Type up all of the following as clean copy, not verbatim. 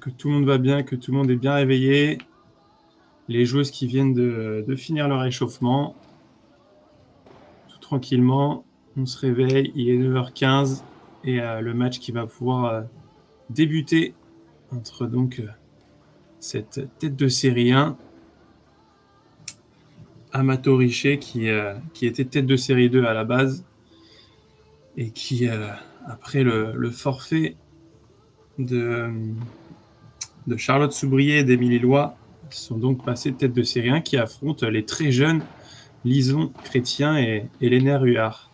que tout le monde va bien, que tout le monde est bien réveillé. Les joueuses qui viennent de finir leur échauffement. Tout tranquillement, on se réveille, il est 9h15 et le match qui va pouvoir débuter entre donc cette tête de série 1, Amato Richer, qui était tête de série 2 à la base et qui, après le forfait de Charlotte Soubrier et d'Émilie Loy, sont donc passés tête de série 1, qui affrontent les très jeunes Lison Chrétien et Léna Ruard.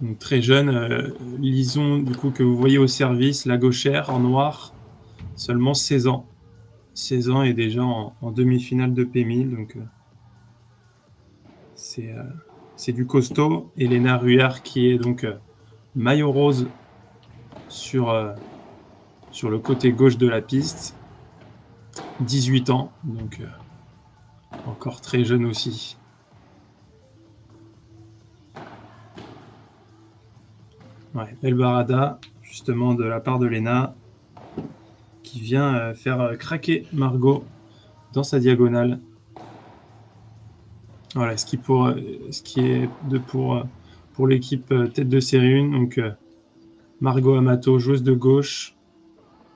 Donc, très jeune, Lison, du coup, que vous voyez au service, la gauchère en noir, seulement 16 ans. 16 ans et déjà en demi-finale de P1000, donc c'est du costaud. Et Léna Ruard qui est donc maillot rose sur le côté gauche de la piste, 18 ans, donc encore très jeune aussi. Ouais, belle barada, justement, de la part de Léna, qui vient faire craquer Margot dans sa diagonale. Voilà, ce qui est pour l'équipe tête de série 1, donc Margot Amato, joueuse de gauche,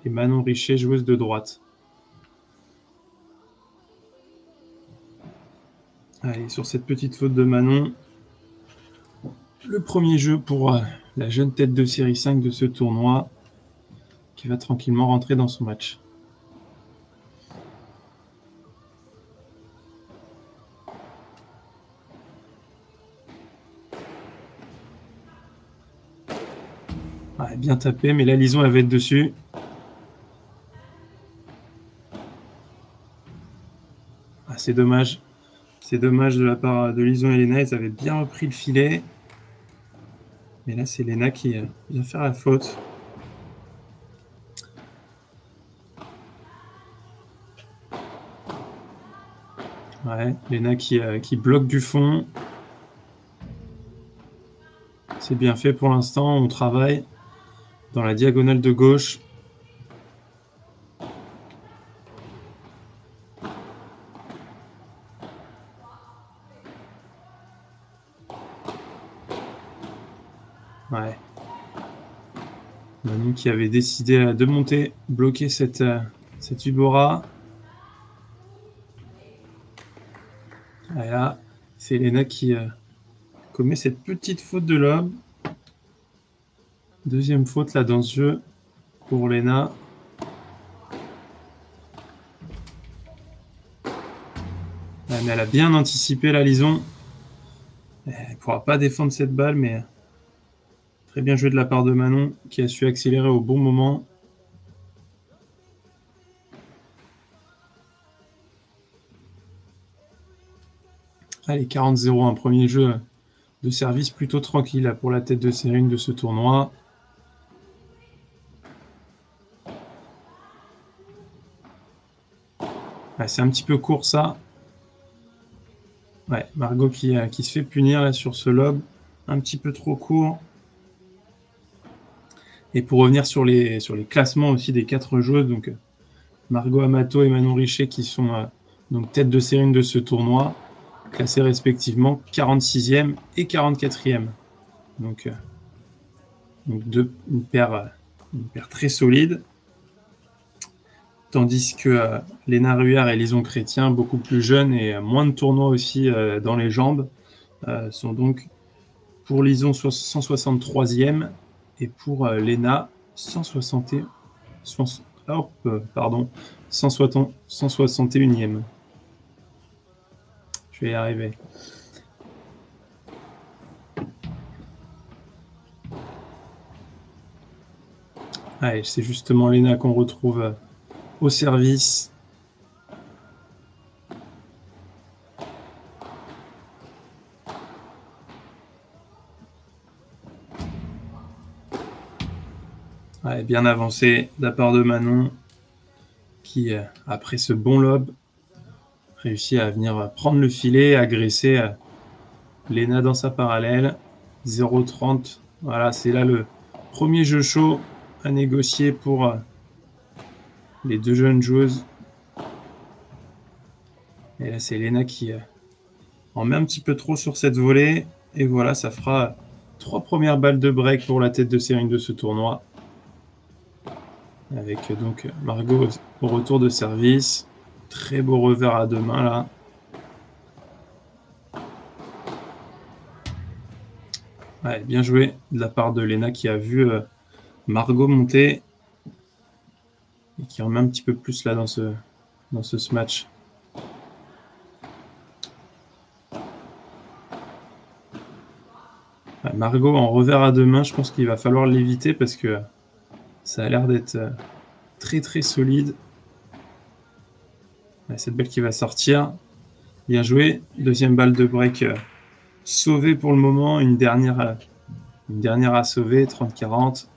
et Manon Richer, joueuse de droite. Allez, sur cette petite faute de Manon, le premier jeu pour la jeune tête de série 5 de ce tournoi, qui va tranquillement rentrer dans son match. Ouais, bien tapé, mais la Lison, elle va être dessus. Ah, c'est dommage. C'est dommage de la part de Lison et Léna. Ils avaient bien repris le filet. Mais là, c'est Léna qui vient faire la faute. Ouais, Léna qui bloque du fond. C'est bien fait pour l'instant. On travaille dans la diagonale de gauche. Ouais. Manon qui avait décidé de monter, bloquer cette Ubora. Et là, c'est Léna qui commet cette petite faute de lob. Deuxième faute là dans ce jeu pour Léna. Ouais, mais elle a bien anticipé la Lison. Elle ne pourra pas défendre cette balle, mais très bien joué de la part de Manon qui a su accélérer au bon moment. Allez, 40-0, un premier jeu de service plutôt tranquille là, pour la tête de série 1 de ce tournoi. Ouais, c'est un petit peu court ça. Ouais, Margot qui se fait punir là sur ce lob. Un petit peu trop court. Et pour revenir sur les classements aussi des 4 joueuses, donc Margot Amato et Manon Richer qui sont donc tête de série 1 de ce tournoi, classées respectivement 46e et 44e. Donc une paire très solide. Tandis que Léna Ruard et Lison Chrétien, beaucoup plus jeunes et moins de tournois aussi dans les jambes, sont donc pour Lison 163e et pour Léna 161e. Je vais y arriver. Allez, c'est justement Léna qu'on retrouve au service. Ouais, bien avancé de la part de Manon qui, après ce bon lob, réussit à venir prendre le filet, agresser Léna dans sa parallèle. 0,30. Voilà, c'est là Premier jeu chaud à négocier pour les deux jeunes joueuses. Et là, c'est Lena qui en met un petit peu trop sur cette volée. Et voilà, ça fera 3 premières balles de break pour la tête de série de ce tournoi. Avec donc Margot au retour de service. Très beau revers à deux mains là. Ouais, bien joué de la part de Lena qui a vu Margot monter et qui remet un petit peu plus là dans ce match. Ouais, Margot en revers à deux mains, je pense qu'il va falloir l'éviter parce que ça a l'air d'être très très solide. Ouais, cette balle qui va sortir. Bien joué. Deuxième balle de break sauvée pour le moment. Une dernière à sauver, 30-40.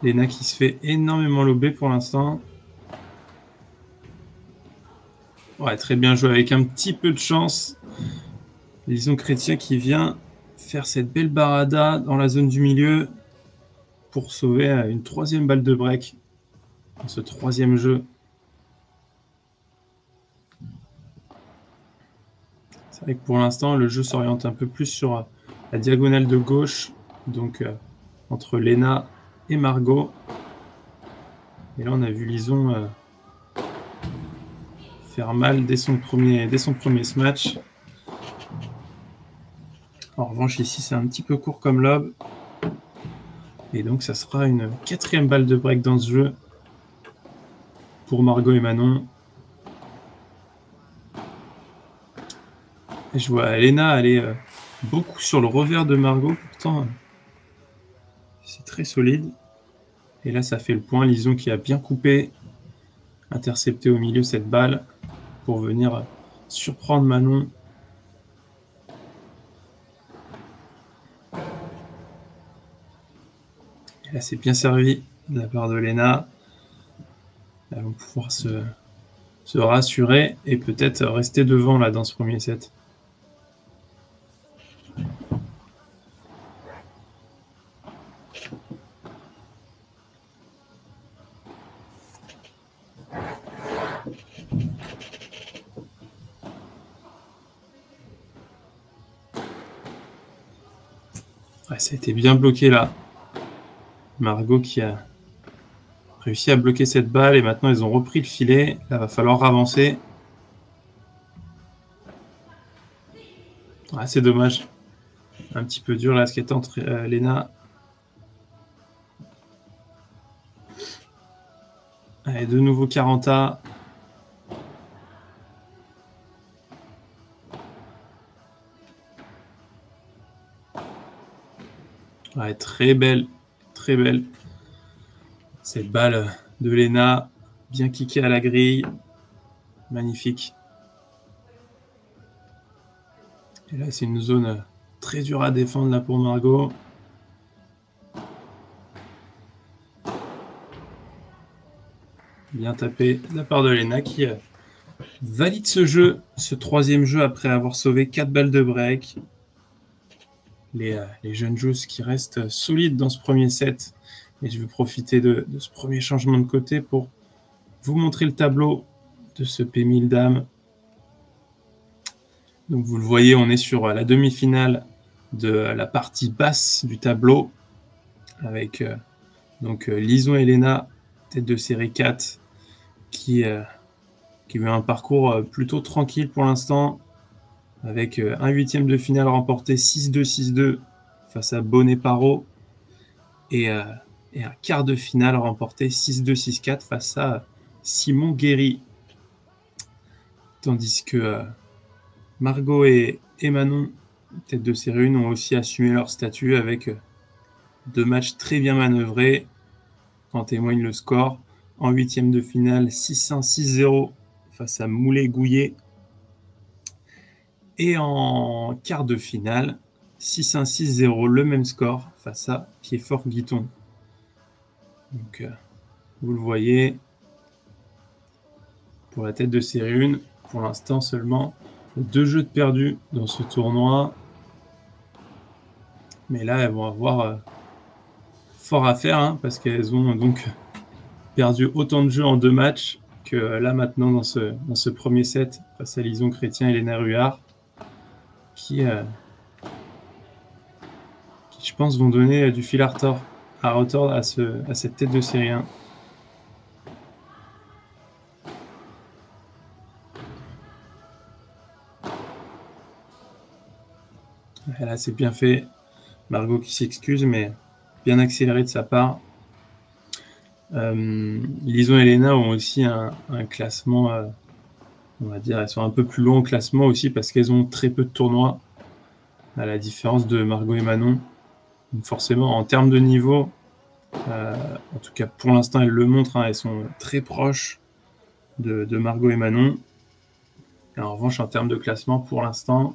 Lena qui se fait énormément lober pour l'instant. Ouais, très bien joué avec un petit peu de chance. Lison Chrétien qui vient faire cette belle barada dans la zone du milieu pour sauver une troisième balle de break dans ce troisième jeu. C'est vrai que pour l'instant, le jeu s'oriente un peu plus sur la diagonale de gauche, donc entre Lena et Margot. Et là, on a vu Lison faire mal dès son premier match. En revanche, ici, c'est un petit peu court comme lob. Et donc, ça sera une quatrième balle de break dans ce jeu pour Margot et Manon. Et je vois Lena aller beaucoup sur le revers de Margot. Pourtant, c'est très solide. Et là, ça fait le point. Lison qui a bien coupé, intercepté au milieu cette balle pour venir surprendre Manon. Et là, c'est bien servi de la part de Lena. Elles vont pouvoir se rassurer et peut-être rester devant là dans ce premier set. Ouais, ça a été bien bloqué là. Margot qui a réussi à bloquer cette balle et maintenant ils ont repris le filet. Là, va falloir avancer. Ah, c'est dommage. Un petit peu dur là ce qui est entre Lena. Allez, de nouveau 40A. Ouais, très belle. Très belle. Cette balle de Lena, bien kickée à la grille. Magnifique. Et là, c'est une zone très dure à défendre là pour Margot. Bien tapé de la part de Lena qui valide ce jeu, ce troisième jeu après avoir sauvé 4 balles de break. Les jeunes joueuses qui restent solides dans ce premier set. Et je vais profiter de ce premier changement de côté pour vous montrer le tableau de ce P1000 dames. Donc vous le voyez, on est sur la demi-finale de la partie basse du tableau avec donc Lison et Lena, tête de série 4, qui veut un parcours plutôt tranquille pour l'instant, avec un huitième de finale remporté 6-2, 6-2 face à Bonnet Paro, et un quart de finale remporté 6-2, 6-4 face à Simon Guéry. Tandis que Margot et Manon, tête de série 1, ont aussi assumé leur statut avec 2 matchs très bien manœuvrés, en témoigne le score. En huitième de finale, 6-1, 6-0 face à Moulet-Gouillet. Et en quart de finale, 6-1, 6-0, le même score face à Piedfort-Guiton. Donc, vous le voyez, pour la tête de série 1, pour l'instant seulement 2 jeux de perdus dans ce tournoi. Mais là, elles vont avoir fort à faire, hein, parce qu'elles ont donc perdu autant de jeux en 2 matchs que là maintenant dans ce premier set face à Lison Chrétien et Léna Ruard, qui je pense vont donner du fil à retordre à cette tête de série 1. Et là, c'est bien fait. Margot qui s'excuse, mais bien accéléré de sa part. Lison et Léna ont aussi un classement, on va dire, elles sont un peu plus loin au classement aussi parce qu'elles ont très peu de tournois, à la différence de Margot et Manon. Donc forcément, en termes de niveau, en tout cas pour l'instant, elles le montrent, hein, elles sont très proches de Margot et Manon. Et en revanche, en termes de classement, pour l'instant,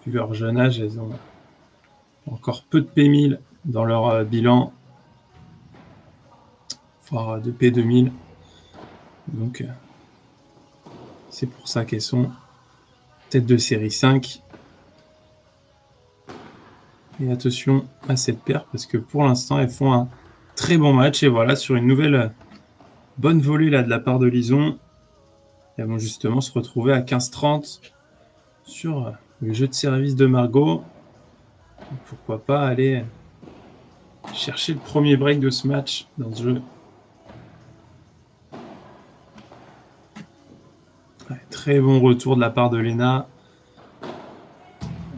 vu leur jeune âge, elles ont encore peu de P1000 dans leur bilan, voire de P2000. Donc, c'est pour ça qu'elles sont tête de série 5. Et attention à cette paire, parce que pour l'instant, elles font un très bon match. Et voilà, sur une nouvelle bonne volée là, de la part de Lison, elles vont justement se retrouver à 15-30 sur le jeu de service de Margot. Et pourquoi pas aller chercher le premier break de ce match dans ce jeu. Ouais, très bon retour de la part de Léna.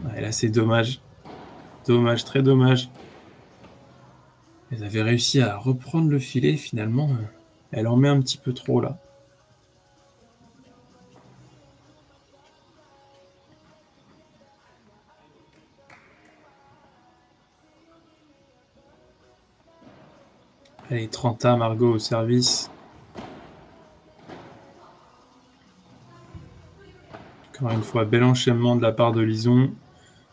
Ouais, là, c'est dommage. Dommage, très dommage. Elle avait réussi à reprendre le filet. Finalement, elle en met un petit peu trop là. Allez, 30A, Margot au service. Encore une fois, bel enchaînement de la part de Lison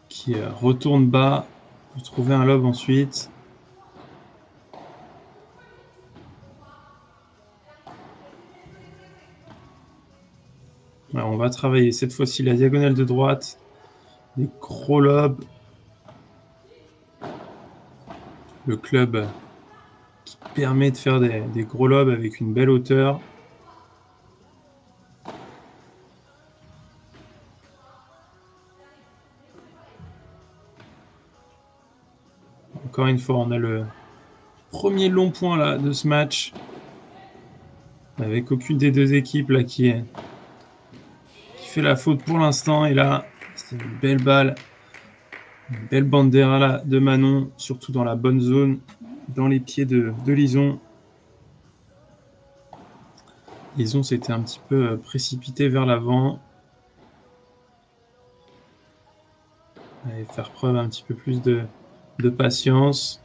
qui retourne bas pour trouver un lob ensuite. Alors, on va travailler cette fois-ci la diagonale de droite. Des gros lobes. Le club qui permet de faire des gros lobes avec une belle hauteur. Encore une fois, on a le premier long point là, de ce match. Avec aucune des deux équipes là, qui fait la faute pour l'instant. Et là, c'est une belle balle. Une belle bandera là, de Manon, surtout dans la bonne zone, dans les pieds de Lison. Lison s'était un petit peu précipité vers l'avant. Allez, faire preuve un petit peu plus de patience.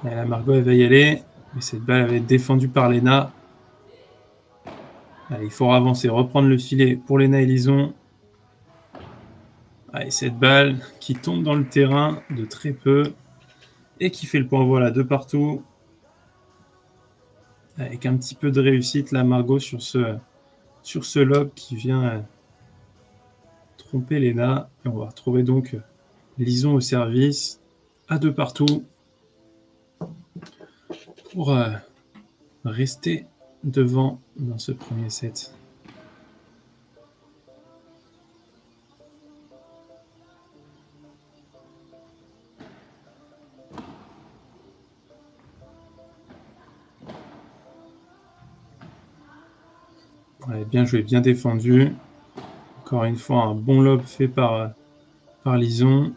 Et la Margot, elle va y aller. Mais cette balle avait été défendue par Léna. Allez, il faut avancer, reprendre le filet pour Léna et Lison. Allez, cette balle qui tombe dans le terrain de très peu et qui fait le point. Voilà, de partout. Avec un petit peu de réussite, la Margot sur ce lob qui vient tromper Léna. Et on va retrouver donc Lison au service à 2 partout pour rester devant dans ce premier set. Ouais, bien joué, bien défendu. Encore une fois, un bon lob fait par Lison.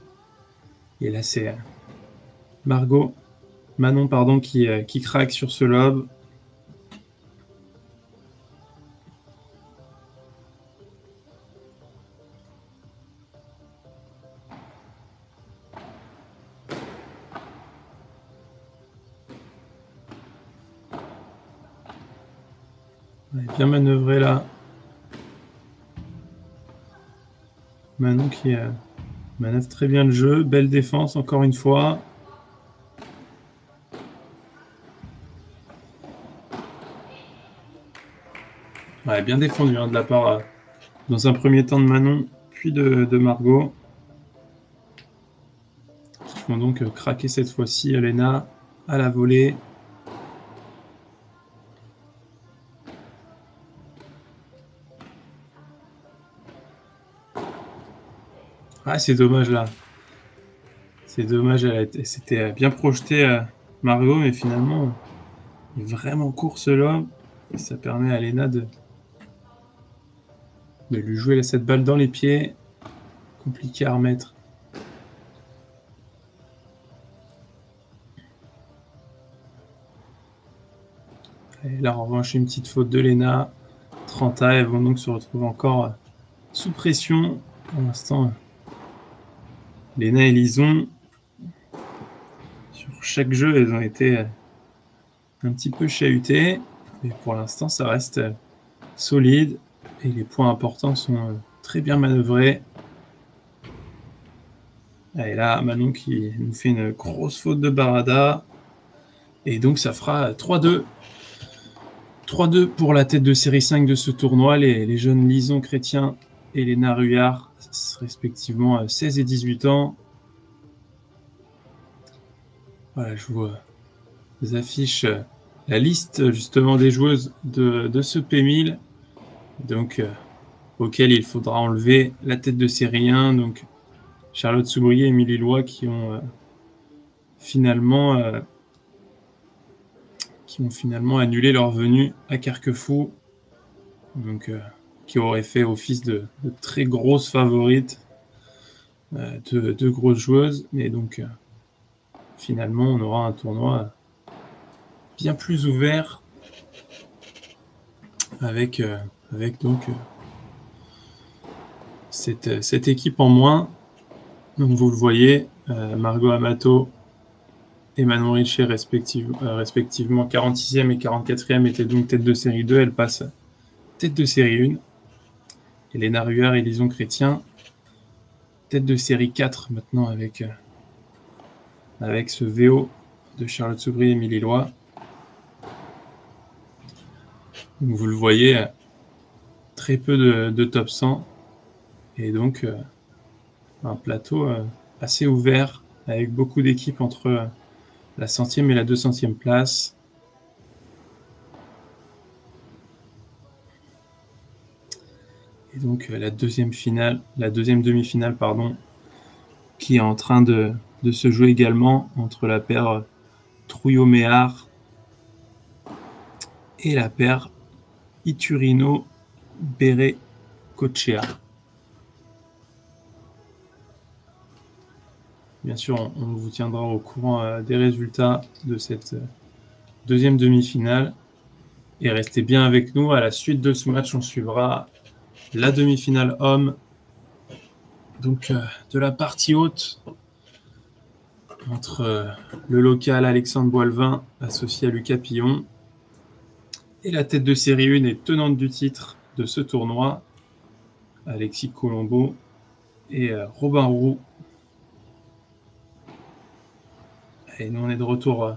Et là, c'est Manon, pardon, qui craque sur ce lob. Ouais, bien manœuvré là. Manon qui manœuvre très bien le jeu. Belle défense encore une fois. Ouais, bien défendu de la part, dans un premier temps de Manon, puis de Margot. Qui font donc craquer cette fois-ci Lena à la volée. Ah, c'est dommage là. C'est dommage, c'était bien projeté Margot, mais finalement, il est vraiment course là. Et ça permet à Lena de lui jouer cette balle dans les pieds. Compliqué à remettre. Et là, en revanche, une petite faute de Lena. 30 elles vont donc se retrouver encore sous pression. Pour l'instant, Lena et Lison, sur chaque jeu, elles ont été un petit peu chahutées. Mais pour l'instant, ça reste solide. Et les points importants sont très bien manœuvrés. Et là, Manon qui nous fait une grosse faute de Barada. Et donc, ça fera 3-2. 3-2 pour la tête de série 5 de ce tournoi. Les jeunes Lison Chrétien et Lena Ruard, respectivement 16 et 18 ans. Voilà, je vous affiche la liste justement des joueuses de ce P1000. Donc, auquel il faudra enlever la tête de série 1. Donc, Charlotte Soubrier et Émilie Loy qui ont finalement annulé leur venue à Carquefou, donc qui aurait fait office de très grosses favorites, de grosses joueuses, mais donc finalement on aura un tournoi bien plus ouvert avec donc cette équipe en moins. Donc vous le voyez, Margot Amato et Manon Richer, respectivement 46e et 44e, étaient donc tête de série 2. Elle passe tête de série 1. Et Lena Ruard et Lison Chrétien, tête de série 4 maintenant avec ce VO de Charlotte Soubry et Émilie Loy. Donc vous le voyez, très peu de top 100. Et donc un plateau assez ouvert avec beaucoup d'équipes entre la 100e et la 200e place. Et donc la deuxième demi-finale, qui est en train de se jouer également entre la paire Trouillot-Méhard et la paire Iturino-Beret-Cochea. Bien sûr, on vous tiendra au courant des résultats de cette deuxième demi-finale. Et restez bien avec nous. À la suite de ce match, on suivra la demi-finale homme, donc de la partie haute, entre le local Alexandre Boilvin, associé à Lucas Pillon, et la tête de série 1 et tenante du titre de ce tournoi, Alexis Colombo et Robin Roux. Et nous, on est de retour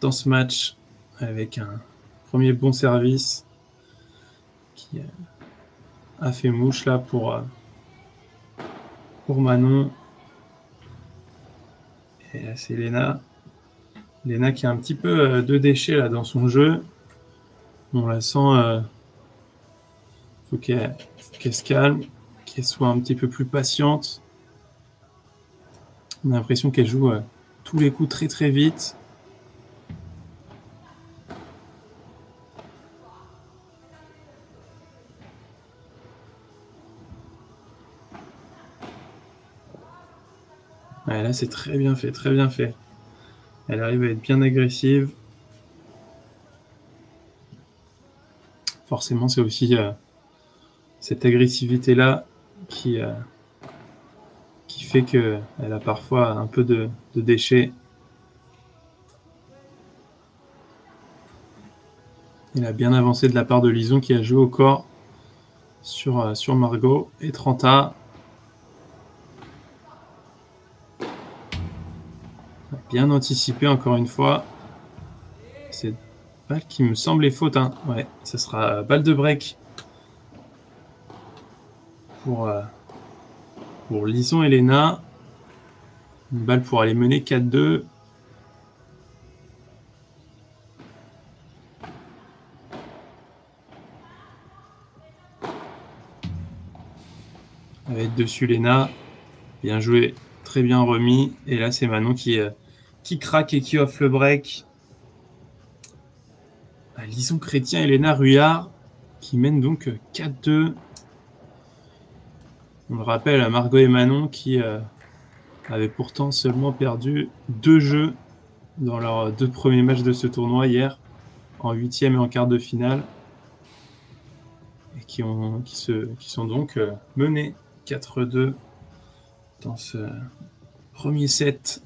dans ce match avec un premier bon service qui a fait mouche là pour Manon. Et là, c'est Lena. Lena qui a un petit peu de déchets là dans son jeu. On la sent. Faut qu'elle se calme, qu'elle soit un petit peu plus patiente. On a l'impression qu'elle joue tous les coups très très vite. Ouais, là, c'est très bien fait, très bien fait. Elle arrive à être bien agressive. Forcément, c'est aussi cette agressivité-là qui fait qu'elle a parfois un peu de déchets. Elle a bien avancé de la part de Lison qui a joué au corps sur Margot et Trenta. Bien anticipé encore une fois. C'est balle qui me semblait faute. Ouais, ça sera balle de break pour Lison et Léna. Une balle pour aller mener 4-2. Avec dessus Léna. Bien joué, très bien remis. Et là, c'est Manon qui craque et qui offre le break. Lison Chrétien et Léna Ruillard qui mènent donc 4-2. On le rappelle à Margot et Manon qui avaient pourtant seulement perdu 2 jeux dans leurs 2 premiers matchs de ce tournoi hier, en 8e et en quart de finale, et qui sont donc menés 4-2 dans ce premier set.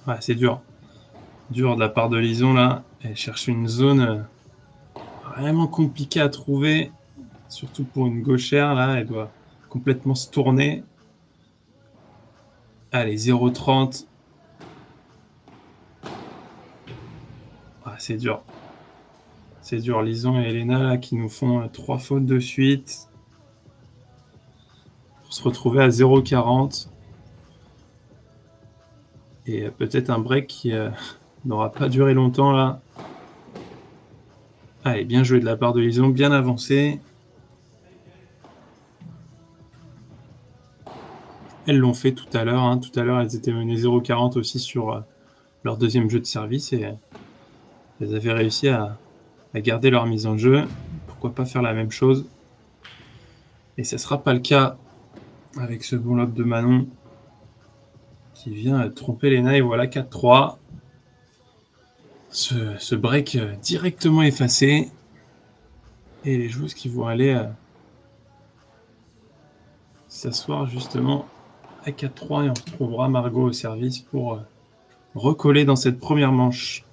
Ouais, c'est dur. Dur de la part de Lison là. Elle cherche une zone vraiment compliquée à trouver, surtout pour une gauchère là. Elle doit complètement se tourner. Allez, 0-30. Ah, c'est dur. C'est dur. Lison et Elena là qui nous font 3 fautes de suite. Pour se retrouver à 0-40. Et peut-être un break qui n'aura pas duré longtemps là. Allez, bien joué de la part de Lison, bien avancé. Elles l'ont fait tout à l'heure. Tout à l'heure, elles étaient menées 0-40 aussi sur leur deuxième jeu de service. Et elles avaient réussi à garder leur mise en jeu. Pourquoi pas faire la même chose? Et ça ne sera pas le cas avec ce bon lob de Manon qui vient tromper Léna. Et voilà, 4-3. Ce break directement effacé. Et les joueuses qui vont aller s'asseoir justement à 4-3. Et on retrouvera Margot au service pour recoller dans cette première manche.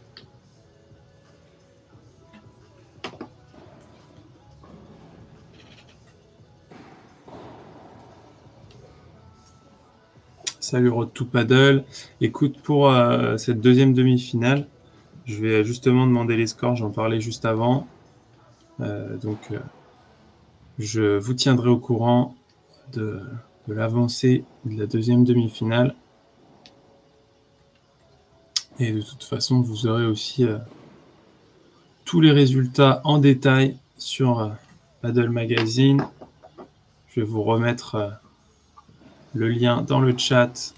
Salut Road to Paddle. Écoute, pour cette deuxième demi-finale, je vais justement demander les scores, j'en parlais juste avant. Donc, je vous tiendrai au courant de l'avancée de la deuxième demi-finale. Et de toute façon, vous aurez aussi tous les résultats en détail sur Paddle Magazine. Je vais vous remettre le lien dans le chat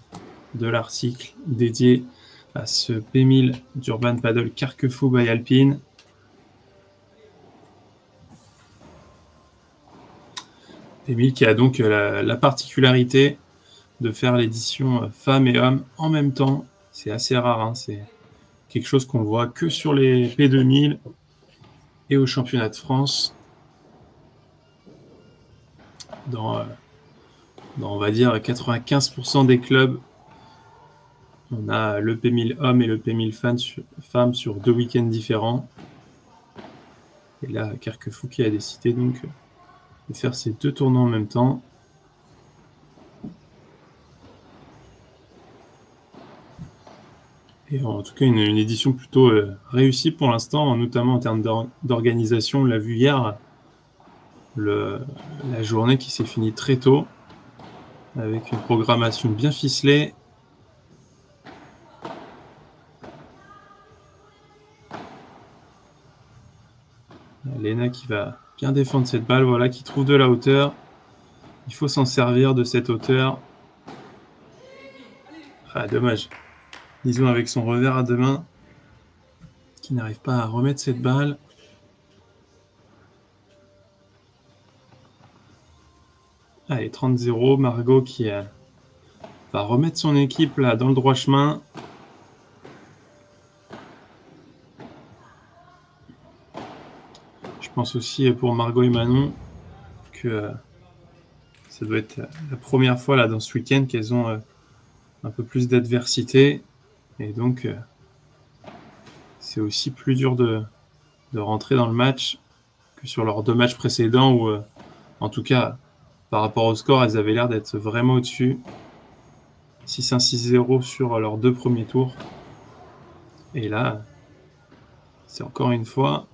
de l'article dédié à ce P1000 d'Urban Paddle Carquefou by Alpine. P1000 qui a donc la particularité de faire l'édition femmes et hommes en même temps. C'est assez rare, c'est quelque chose qu'on voit que sur les P2000 et au championnat de France. Dans on va dire 95% des clubs, on a le P1000 hommes et le P1000 femmes sur 2 week-ends différents. Et là, Carquefou qui a décidé donc de faire ces 2 tournois en même temps. Et en tout cas, une édition plutôt réussie pour l'instant, notamment en termes d'organisation. On l'a vu hier, la journée qui s'est finie très tôt, avec une programmation bien ficelée. Léna qui va bien défendre cette balle, voilà, qui trouve de la hauteur. Il faut s'en servir de cette hauteur. Ah, dommage. Lison avec son revers à 2 mains, qui n'arrive pas à remettre cette balle. Allez, 30-0. Margot qui va remettre son équipe là dans le droit chemin. Je pense aussi pour Margot et Manon que ça doit être la première fois là dans ce week-end qu'elles ont un peu plus d'adversité. Et donc, c'est aussi plus dur de rentrer dans le match que sur leurs 2 matchs précédents où, en tout cas, par rapport au score, elles avaient l'air d'être vraiment au-dessus. 6-1, 6-0 sur leurs 2 premiers tours. Et là, C'est encore une fois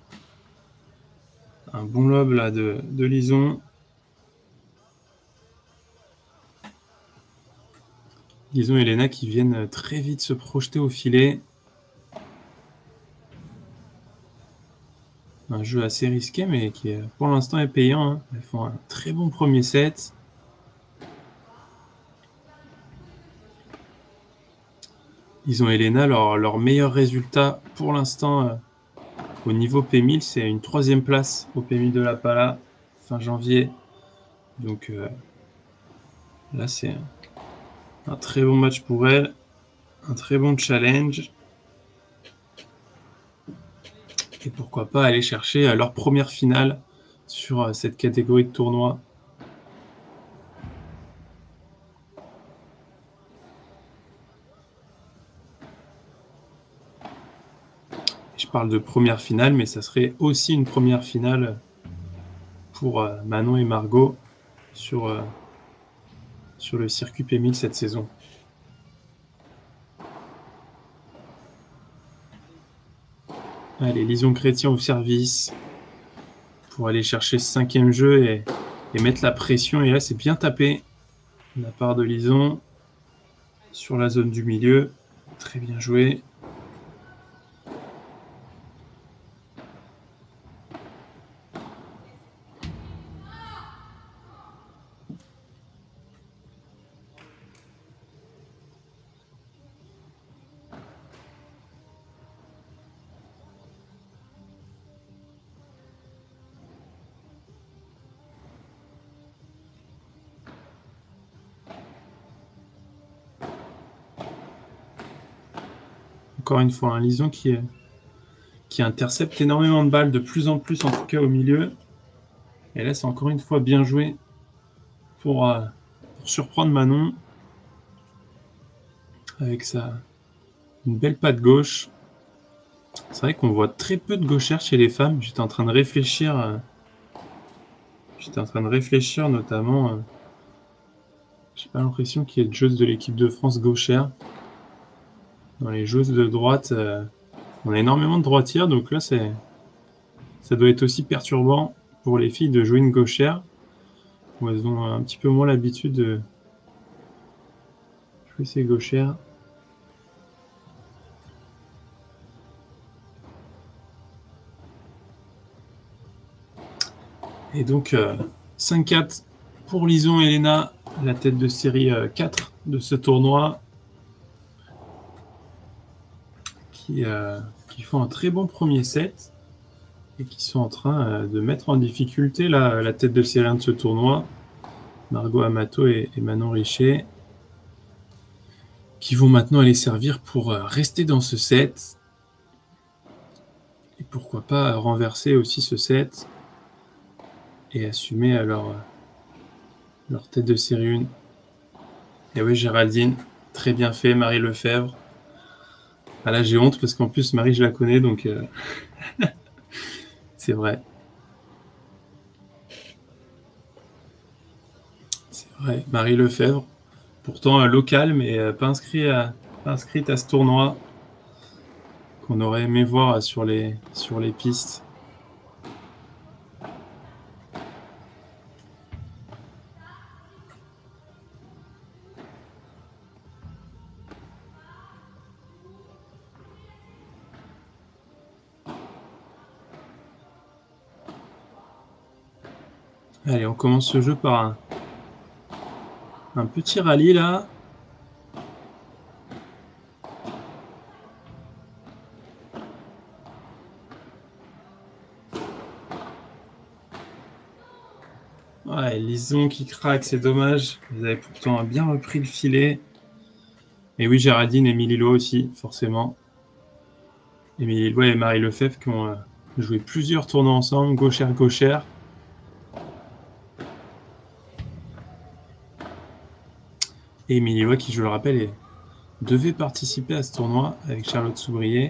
un bon lob là de Lison. Lison et Elena qui viennent très vite se projeter au filet. Un jeu assez risqué, mais qui pour l'instant est payant. Hein. Elles font un très bon premier set. Lison et Elena, leur meilleur résultat pour l'instant au niveau P1000, c'est une 3e place au P1000 de la Pala, fin janvier. Donc là, c'est un très bon match pour elles, un très bon challenge. Et pourquoi pas aller chercher leur première finale sur cette catégorie de tournoi. Je parle de première finale, mais ça serait aussi une première finale pour Manon et Margot sur le circuit P1000 cette saison. Allez, Lison Chrétien au service pour aller chercher ce 5e jeu et mettre la pression. Et là, c'est bien tapé de la part de Lison sur la zone du milieu. Très bien joué. Encore une fois, un Lison qui intercepte énormément de balles, de plus en plus en tout cas au milieu. Et là, c'est encore une fois bien joué pour surprendre Manon avec une belle patte gauche. C'est vrai qu'on voit très peu de gauchères chez les femmes. J'étais en train de réfléchir notamment. J'ai pas l'impression qu'il y ait de joueuses de l'équipe de France gauchères. Dans les joueuses de droite, on a énormément de droitières, donc là, ça doit être aussi perturbant pour les filles de jouer une gauchère, où elles ont un petit peu moins l'habitude de jouer ces gauchères. Et donc, 5-4 pour Lison et Elena, la tête de série 4 de ce tournoi, qui font un très bon premier set et qui sont en train de mettre en difficulté la tête de série 1 de ce tournoi, Margot Amato et Manon Richer, qui vont maintenant aller servir pour rester dans ce set et pourquoi pas renverser aussi ce set et assumer leur tête de série 1. Et oui, Géraldine, très bien fait, Marie Lefebvre. Ah là, j'ai honte parce qu'en plus, Marie, je la connais, donc c'est vrai. C'est vrai, Marie Lefebvre. Pourtant, locale, mais pas inscrite à ce tournoi qu'on aurait aimé voir sur les pistes. Allez, on commence ce jeu par un petit rallye là. Ouais, Lison qui craque, c'est dommage. Ils avaient pourtant bien repris le filet. Et oui, Géraldine et Émilie Lois aussi, forcément. Émilie Lois et Marie Lefebvre qui ont joué plusieurs tournois ensemble, gauchère. Et Émilie Lois qui, je le rappelle, devait participer à ce tournoi avec Charlotte Soubrier.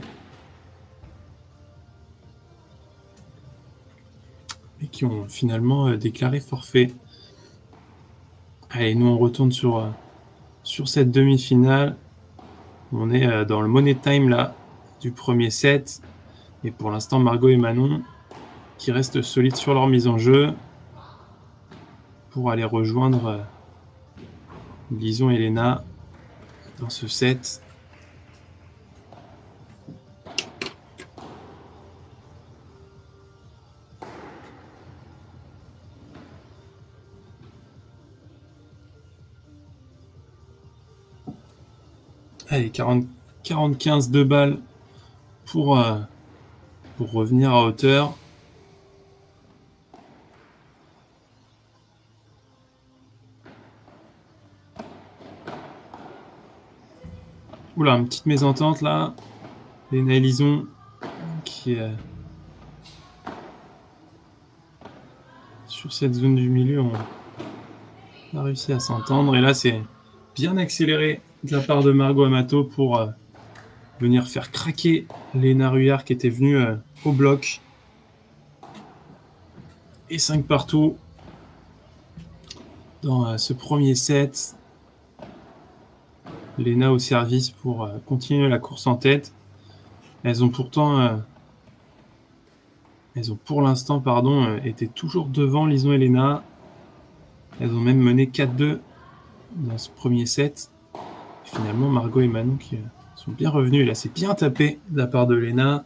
Et qui ont finalement déclaré forfait. Allez, nous on retourne sur cette demi-finale. On est dans le money time là du premier set. Et pour l'instant, Margot et Manon qui restent solides sur leur mise en jeu pour aller rejoindre Lison et Léna dans ce set. Allez, 40-15 de balles pour revenir à hauteur. Oula, une petite mésentente là. Léna et Lison qui sur cette zone du milieu ont réussi à s'entendre. Et là, c'est bien accéléré de la part de Margot Amato pour venir faire craquer Léna Ruillard qui était venue au bloc. Et 5 partout dans ce premier set. Léna au service pour continuer la course en tête. Elles ont pourtant... elles ont pour l'instant, été toujours devant Lison et Léna. Elles ont même mené 4-2 dans ce premier set. Et finalement, Margot et Manon qui sont bien revenus. Et là, c'est bien tapé de la part de Léna.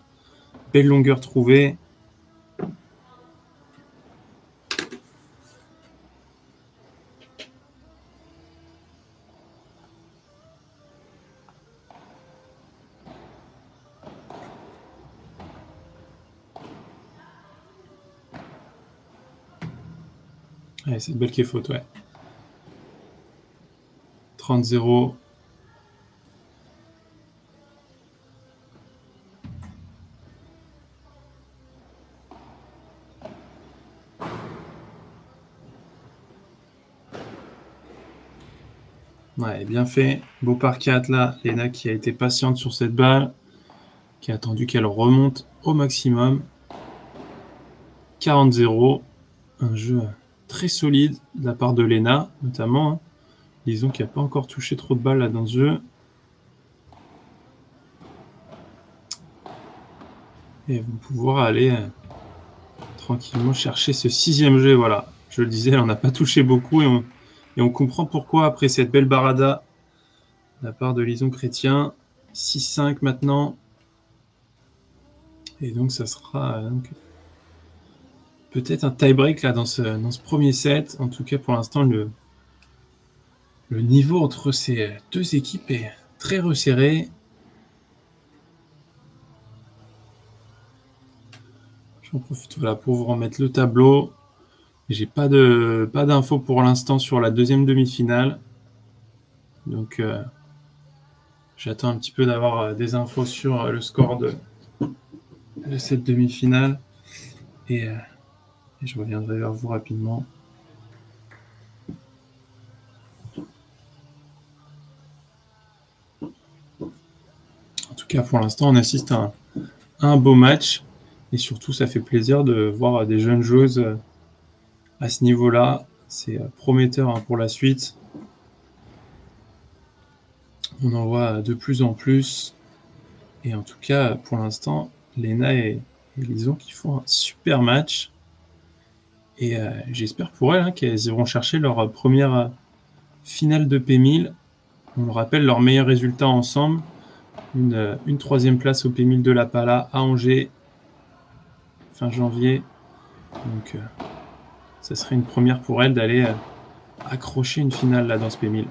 Belle longueur trouvée. Ouais, c'est une belle qui est faute, ouais. 30-0. Ouais, bien fait. Beau par 4 là. Léna qui a été patiente sur cette balle, qui a attendu qu'elle remonte au maximum. 40-0. Un jeu très solide de la part de Léna, notamment. Hein. Lison qui n'a pas encore touché trop de balles là dans ce jeu. Et elles vont pouvoir aller tranquillement chercher ce 6e jeu. Voilà, je le disais, on n'a pas touché beaucoup et on comprend pourquoi après cette belle barada de la part de Lison Chrétien. 6-5 maintenant. Et donc ça sera peut-être un tie-break là dans ce premier set. En tout cas, pour l'instant, le niveau entre ces deux équipes est très resserré. J'en profite voilà, pour vous remettre le tableau. J'ai pas d'infos pour l'instant sur la deuxième demi-finale. Donc j'attends un petit peu d'avoir des infos sur le score de cette demi-finale. Et je reviendrai vers vous rapidement. En tout cas, pour l'instant, on assiste à un beau match. Et surtout, ça fait plaisir de voir des jeunes joueuses à ce niveau-là. C'est prometteur hein, pour la suite. On en voit de plus en plus. Et en tout cas, pour l'instant, Léna et Lison qui font un super match. Et j'espère pour elles hein, qu'elles iront chercher leur première finale de P1000. On le rappelle, leur meilleur résultat ensemble. Une 3e place au P1000 de la Pala à Angers, fin janvier. Donc, ça serait une première pour elles d'aller accrocher une finale là dans ce P1000.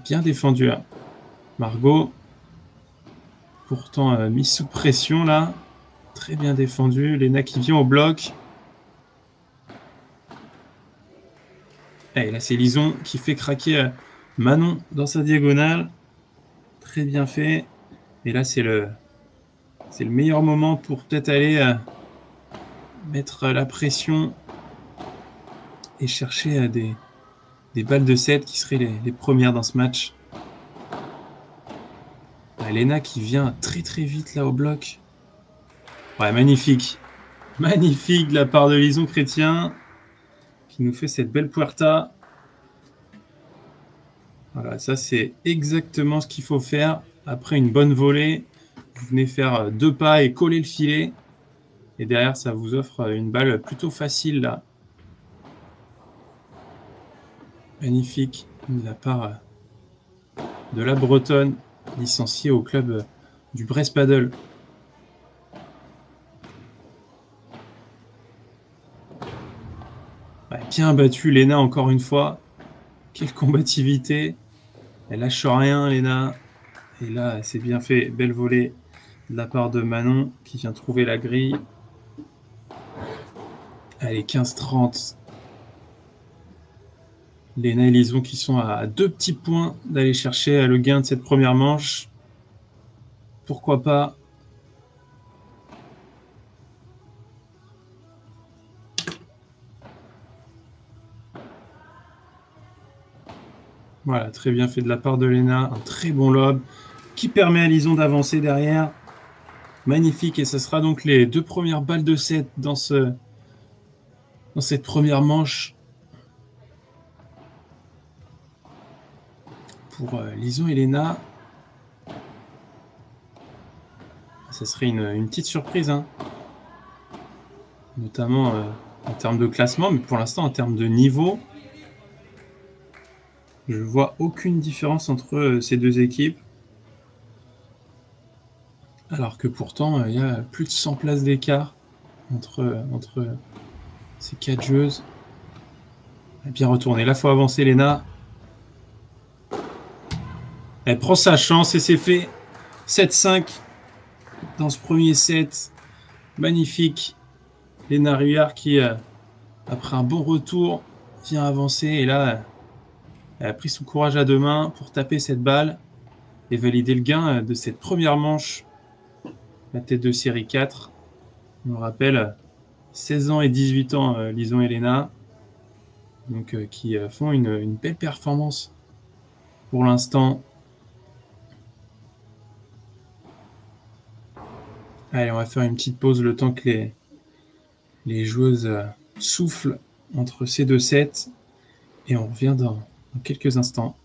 Bien défendu là. Margot, pourtant mise sous pression là. Très bien défendu. Léna qui vient au bloc. Et là, c'est Lison qui fait craquer Manon dans sa diagonale. Très bien fait. Et là, c'est le meilleur moment pour peut-être aller mettre la pression et chercher des balles de 7 qui seraient les premières dans ce match. Léna qui vient très très vite là au bloc. Ouais, magnifique. Magnifique de la part de Lison Chrétien qui nous fait cette belle puerta. Voilà, ça c'est exactement ce qu'il faut faire. après une bonne volée, vous venez faire 2 pas et coller le filet. Et derrière, ça vous offre une balle plutôt facile, là. Magnifique de la part de la Bretonne, licenciée au club du Brest Paddle. Ouais, bien battu, Léna, encore une fois. Quelle combativité. Elle lâche rien, Léna. Et là, c'est bien fait. Belle volée de la part de Manon, qui vient trouver la grille. Allez, 15-30. Léna et Lison qui sont à 2 petits points d'aller chercher le gain de cette première manche. Pourquoi pas? Voilà, très bien fait de la part de Léna. Un très bon lob qui permet à Lison d'avancer derrière. Magnifique. Et ce sera donc les 2 premières balles de set dans cette première manche. Pour Lison et Léna. Ça serait une petite surprise, hein. Notamment en termes de classement, mais pour l'instant en termes de niveau, je vois aucune différence entre ces deux équipes. Alors que pourtant, il y a plus de 100 places d'écart entre ces 4 joueuses. Elle a bien retourné. Là, il faut avancer, Léna. Elle prend sa chance et c'est fait. 7-5 dans ce premier set. Magnifique. Léna Ruard qui, après un bon retour, vient avancer. Et là, elle a pris son courage à deux mains pour taper cette balle et valider le gain de cette première manche. La tête de série 4. On me rappelle, 16 ans et 18 ans, Lison et Léna. Donc, qui font une belle performance pour l'instant. Allez, on va faire une petite pause le temps que les joueuses soufflent entre ces deux sets. Et on revient dans quelques instants.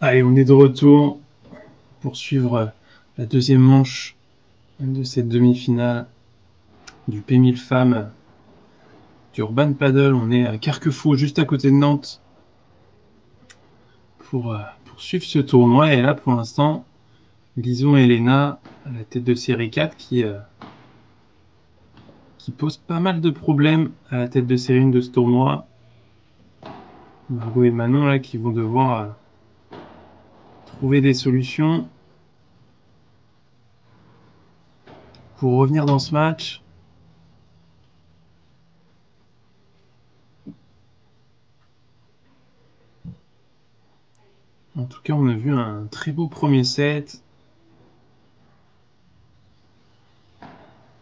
Allez, on est de retour pour suivre la deuxième manche de cette demi-finale du P1000 femmes du Urban Paddle. On est à Carquefou, juste à côté de Nantes, pour suivre ce tournoi. Et là, pour l'instant, Lison et Léna, à la tête de série 4, qui pose pas mal de problèmes à la tête de série 1 de ce tournoi. Margot et Manon, là, qui vont devoir trouver des solutions pour revenir dans ce match. En tout cas, on a vu un très beau premier set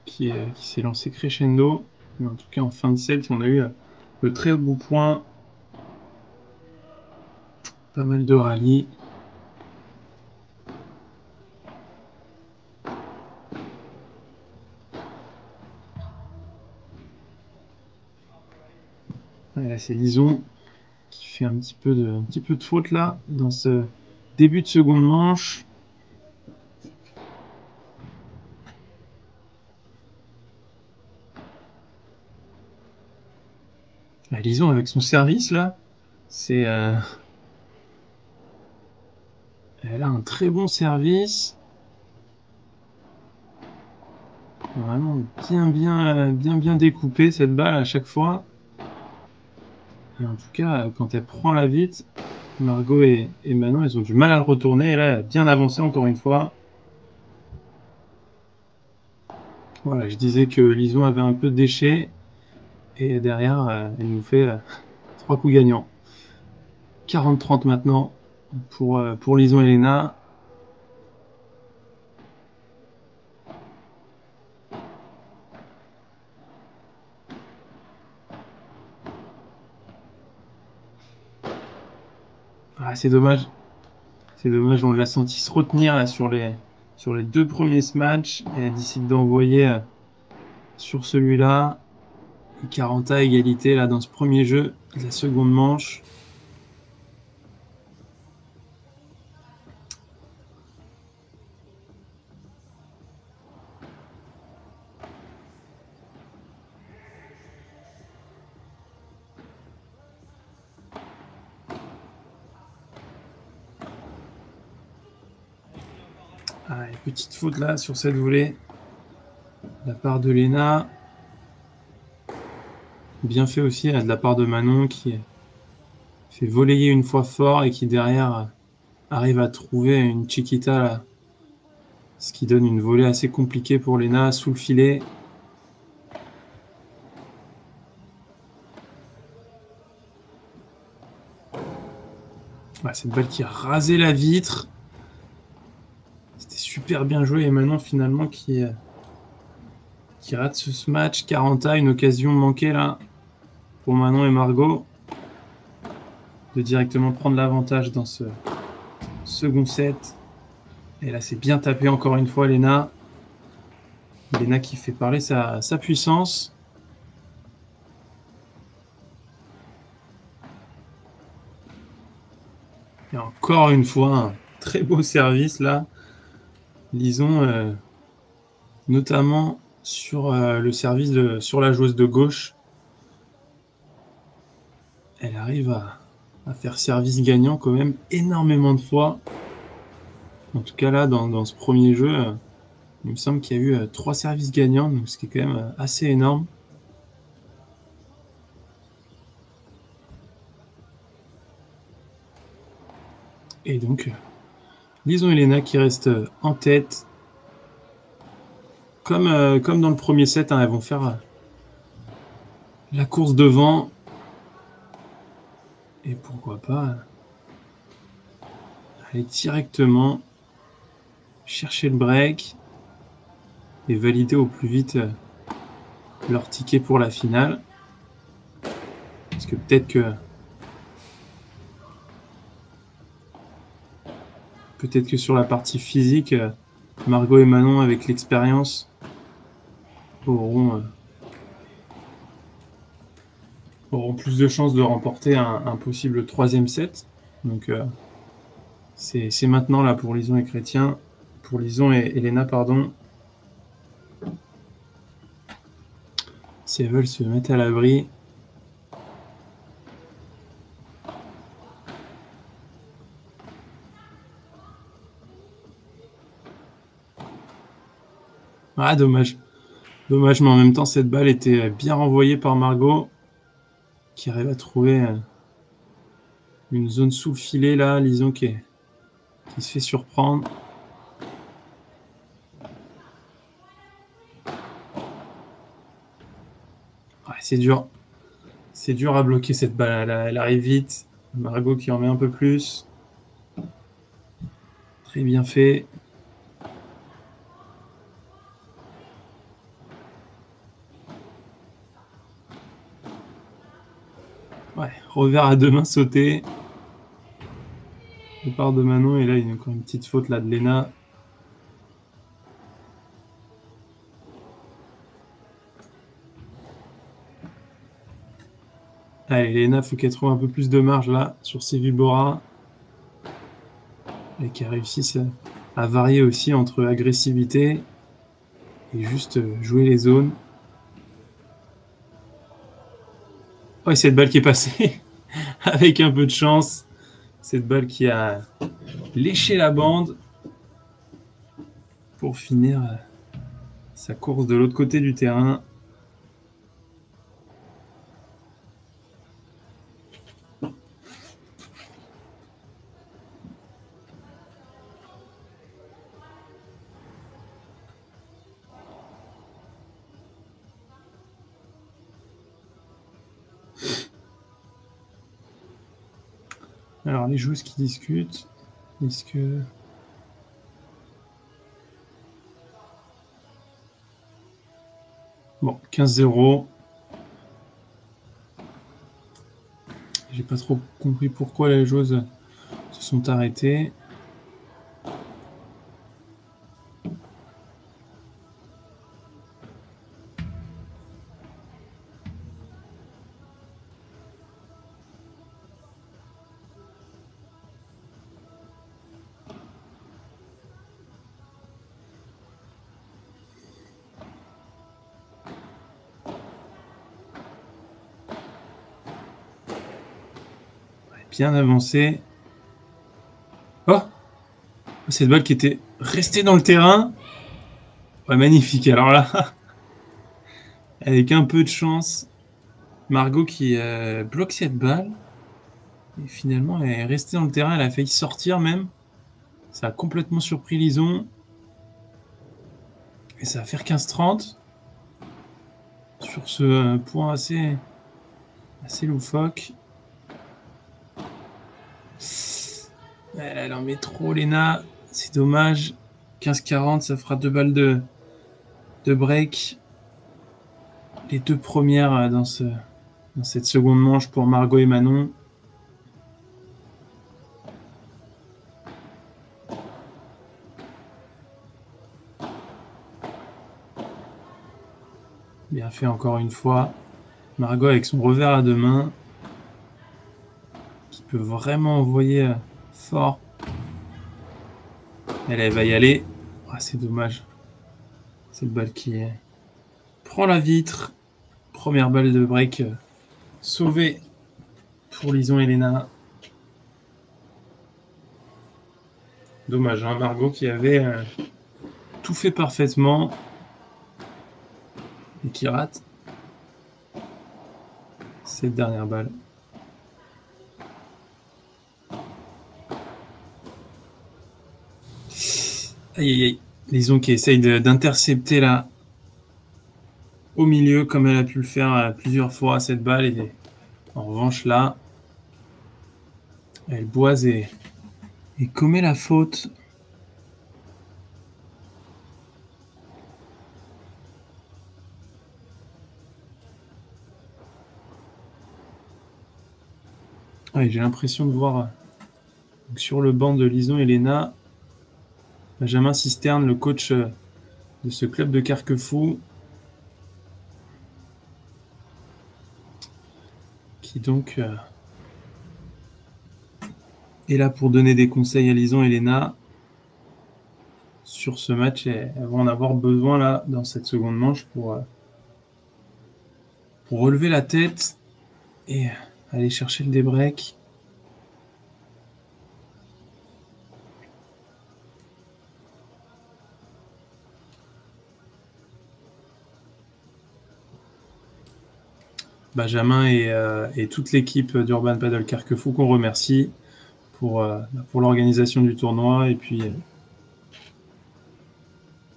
qui s'est lancé crescendo. Mais en tout cas, en fin de set, on a eu de très beaux points. Pas mal de rallyes. c'est Lison qui fait un petit peu de faute là dans ce début de seconde manche. Lison avec son service là, c'est elle a un très bon service. Vraiment bien découpé cette balle à chaque fois. Et en tout cas, quand elle prend la vite, Margot et Manon, elles ont du mal à le retourner. Et là, elle a bien avancé encore une fois. Voilà, je disais que Lison avait un peu de déchet. Et derrière, elle nous fait 3 coups gagnants. 40-30 maintenant pour Lison et Léna. Ah, c'est dommage. C'est dommage, on l'a senti se retenir là, sur les 2 premiers matchs. Et elle décide d'envoyer sur celui-là. 40 à égalité là dans ce premier jeu de la seconde manche. Ah, une petite faute là sur cette volée de la part de Léna. Bien fait aussi de la part de Manon qui fait volleyer une fois fort et qui derrière arrive à trouver une chiquita là. Ce qui donne une volée assez compliquée pour Léna sous le filet. Ouais, cette balle qui a rasé la vitre. C'était super bien joué et Manon finalement qui rate ce match. 40 à, une occasion manquée là pour Manon et Margot de directement prendre l'avantage dans ce second set. Et là, c'est bien tapé encore une fois, Léna. Léna qui fait parler sa puissance. Et encore une fois, un très beau service là. Lison, notamment sur le service sur la joueuse de gauche. Elle arrive à faire service gagnant quand même énormément de fois. En tout cas là, dans ce premier jeu, il me semble qu'il y a eu 3 services gagnants, donc ce qui est quand même assez énorme. Et donc, Lison et Léna qui restent en tête. Comme dans le premier set, hein, elles vont faire la course devant. Et pourquoi pas aller directement chercher le break et valider au plus vite leur ticket pour la finale. Parce que peut-être que sur la partie physique, Margot et Manon, avec l'expérience, auront plus de chances de remporter un possible 3e set. Donc c'est maintenant là pour Lison et Chrétien, pour Lison et Léna, pardon. Si elles veulent se mettre à l'abri. Ah, dommage. Dommage, mais en même temps, cette balle était bien renvoyée par Margot, qui arrive à trouver une zone sous le filet, là. Lison qui se fait surprendre. Ouais, c'est dur. C'est dur à bloquer cette balle. Elle arrive vite. Margot qui en met un peu plus. Très bien fait. Ouais, revers à 2 mains sauté. De part de Manon, et là, il y a encore une petite faute là de Léna. Allez, Elena, il faut qu'elle trouve un peu plus de marge là sur ses Vibora. Et qu'elle réussisse à varier aussi entre agressivité et juste jouer les zones. Oh, et cette balle qui est passée avec un peu de chance. Cette balle qui a léché la bande pour finir sa course de l'autre côté du terrain. Alors, les joueuses qui discutent, est-ce que... Bon, 15-0. J'ai pas trop compris pourquoi les joueuses se sont arrêtées. Bien avancé. Oh, cette balle qui était restée dans le terrain. Ouais, magnifique. Alors là, avec un peu de chance, Margot qui bloque cette balle. Et finalement, elle est restée dans le terrain. Elle a failli sortir même. Ça a complètement surpris Lison. Et ça va faire 15-30. Sur ce point assez loufoque. Elle en met trop, Lena. C'est dommage. 15-40, ça fera 2 balles de break. Les 2 premières dans cette seconde manche pour Margot et Manon. Bien fait encore une fois. Margot avec son revers à 2 mains. Qui peut vraiment envoyer fort. Elle va y aller. Ah, c'est dommage. Cette balle qui prend la vitre. Première balle de break sauvée pour Lison et Lena. Dommage, hein, Margot qui avait tout fait parfaitement et qui rate cette dernière balle. Aïe aïe aïe. Lison qui essaye d'intercepter là au milieu comme elle a pu le faire plusieurs fois cette balle. Et en revanche là, elle boise et commet la faute. Ouais, j'ai l'impression de voir sur le banc de Lison et Lena Benjamin Cisterne, le coach de ce club de Carquefou, qui donc est là pour donner des conseils à Lison et Lena sur ce match. Et elles vont en avoir besoin là dans cette seconde manche pour relever la tête et aller chercher le débreak. Benjamin et toute l'équipe d'Urban Paddle Carquefou qu'on remercie pour l'organisation du tournoi et puis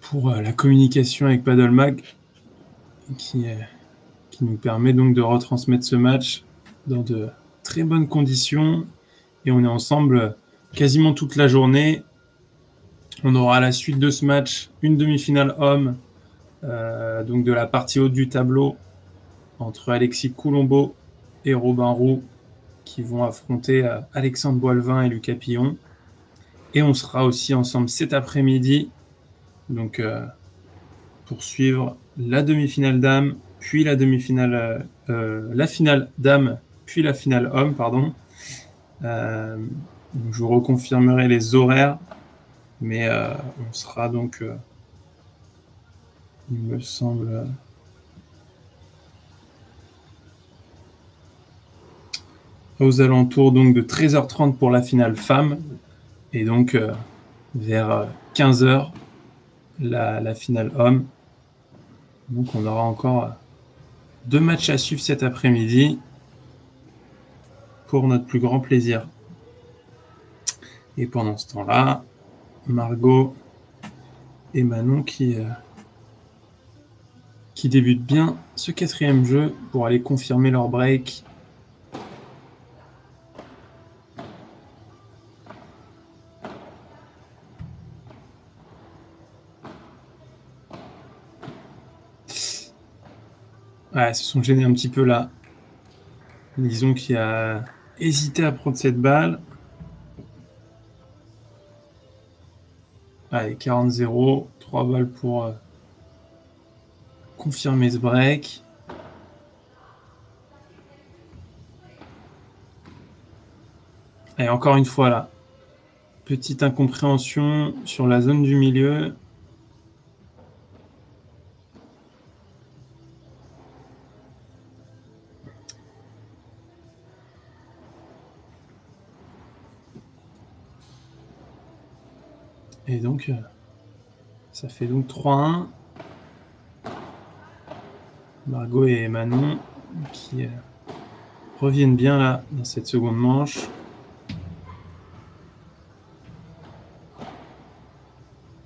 pour la communication avec Paddle Mag qui nous permet donc de retransmettre ce match dans de très bonnes conditions. Et on est ensemble quasiment toute la journée. On aura à la suite de ce match une demi-finale homme, donc de la partie haute du tableau, entre Alexis Coulombeau et Robin Roux, qui vont affronter Alexandre Boilvin et Lucas Pillon. Et on sera aussi ensemble cet après-midi, donc pour suivre la demi-finale dame, puis la finale dame puis la finale homme, pardon. Donc je vous reconfirmerai les horaires, mais on sera donc, il me semble, aux alentours donc de 13h30 pour la finale femme, et donc vers 15h la finale homme. Donc on aura encore 2 matchs à suivre cet après-midi pour notre plus grand plaisir. Et pendant ce temps-là, Margot et Manon qui débutent bien ce 4e jeu pour aller confirmer leur break. Ouais, ils se sont gênés un petit peu là. Lison qui a hésité à prendre cette balle. Allez, 40-0, 3 balles pour confirmer ce break. Et encore une fois là, petite incompréhension sur la zone du milieu. Et donc, ça fait donc 3-1. Margot et Manon qui reviennent bien là dans cette seconde manche.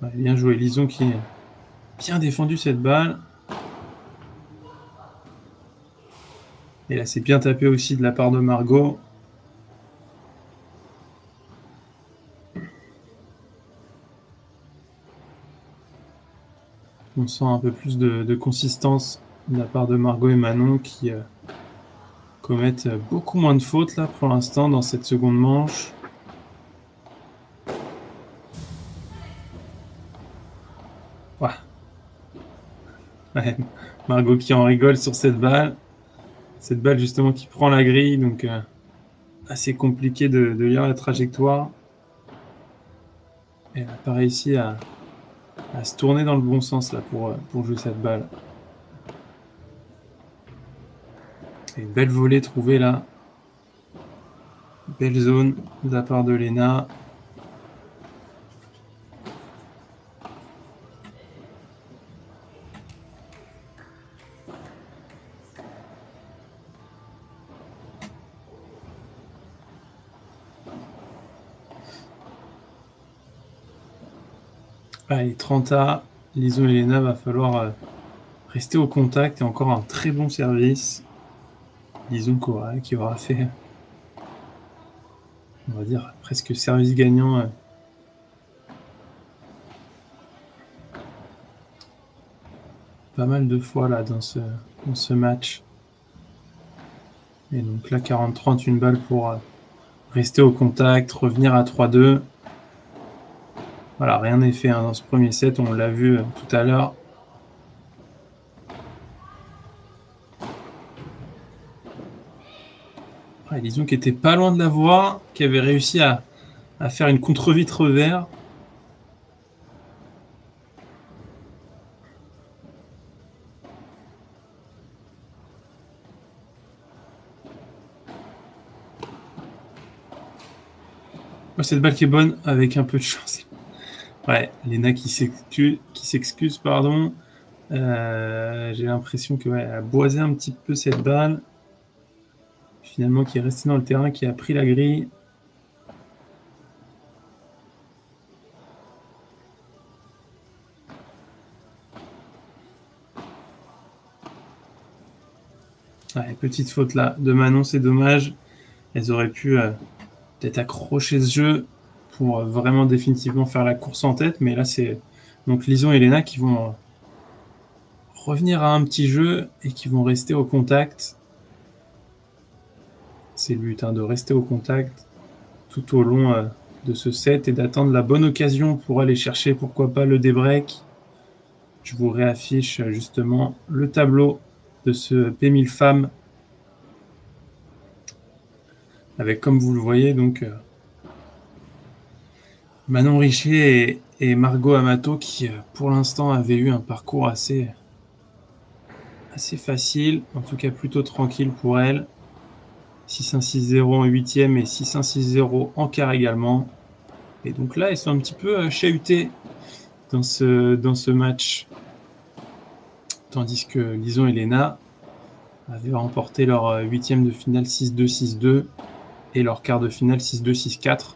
Ouais, bien joué, Lison qui a bien défendu cette balle. Et là, c'est bien tapé aussi de la part de Margot. On sent un peu plus de consistance de la part de Margot et Manon qui commettent beaucoup moins de fautes là pour l'instant dans cette seconde manche. Ouais. Margot qui en rigole sur cette balle. Cette balle justement qui prend la grille, donc assez compliqué de lire la trajectoire. Et elle n'a pas réussi à se tourner dans le bon sens là pour jouer cette balle. Et une belle volée trouvée là. Belle zone de la part de Léna. Allez, 30A, Lison et Léna, va falloir rester au contact et encore un très bon service. Lison qui aura fait, on va dire, presque service gagnant. Pas mal de fois là dans ce match. Et donc là, 40-30, une balle pour rester au contact, revenir à 3-2. Voilà, rien n'est fait dans ce premier set, on l'a vu tout à l'heure. Lison qui était pas loin de la voir, qui avait réussi à faire une contre-vitre vert. Cette balle qui est bonne avec un peu de chance. Ouais, Léna qui s'excuse, pardon. J'ai l'impression que elle a boisé un petit peu cette balle. Finalement, qui est restée dans le terrain, qui a pris la grille. Ouais, petite faute là de Manon, c'est dommage. Elles auraient pu peut-être accrocher ce jeu pour vraiment définitivement faire la course en tête. Mais là, c'est donc Lison et Léna qui vont revenir à un petit jeu et qui vont rester au contact. C'est le but, de rester au contact tout au long de ce set et d'attendre la bonne occasion pour aller chercher, pourquoi pas, le débreak. Je vous réaffiche justement le tableau de ce P1000 femmes avec, comme vous le voyez, donc Manon Richer et Margot Amato qui, pour l'instant, avaient eu un parcours assez facile, en tout cas plutôt tranquille pour elles. 6-1-6-0 en 8e et 6-1-6-0 en quart également. Et donc là, elles sont un petit peu chahutées dans ce match. Tandis que Lison et Léna avaient remporté leur 8e de finale 6-2, 6-2 et leur quart de finale 6-2, 6-4.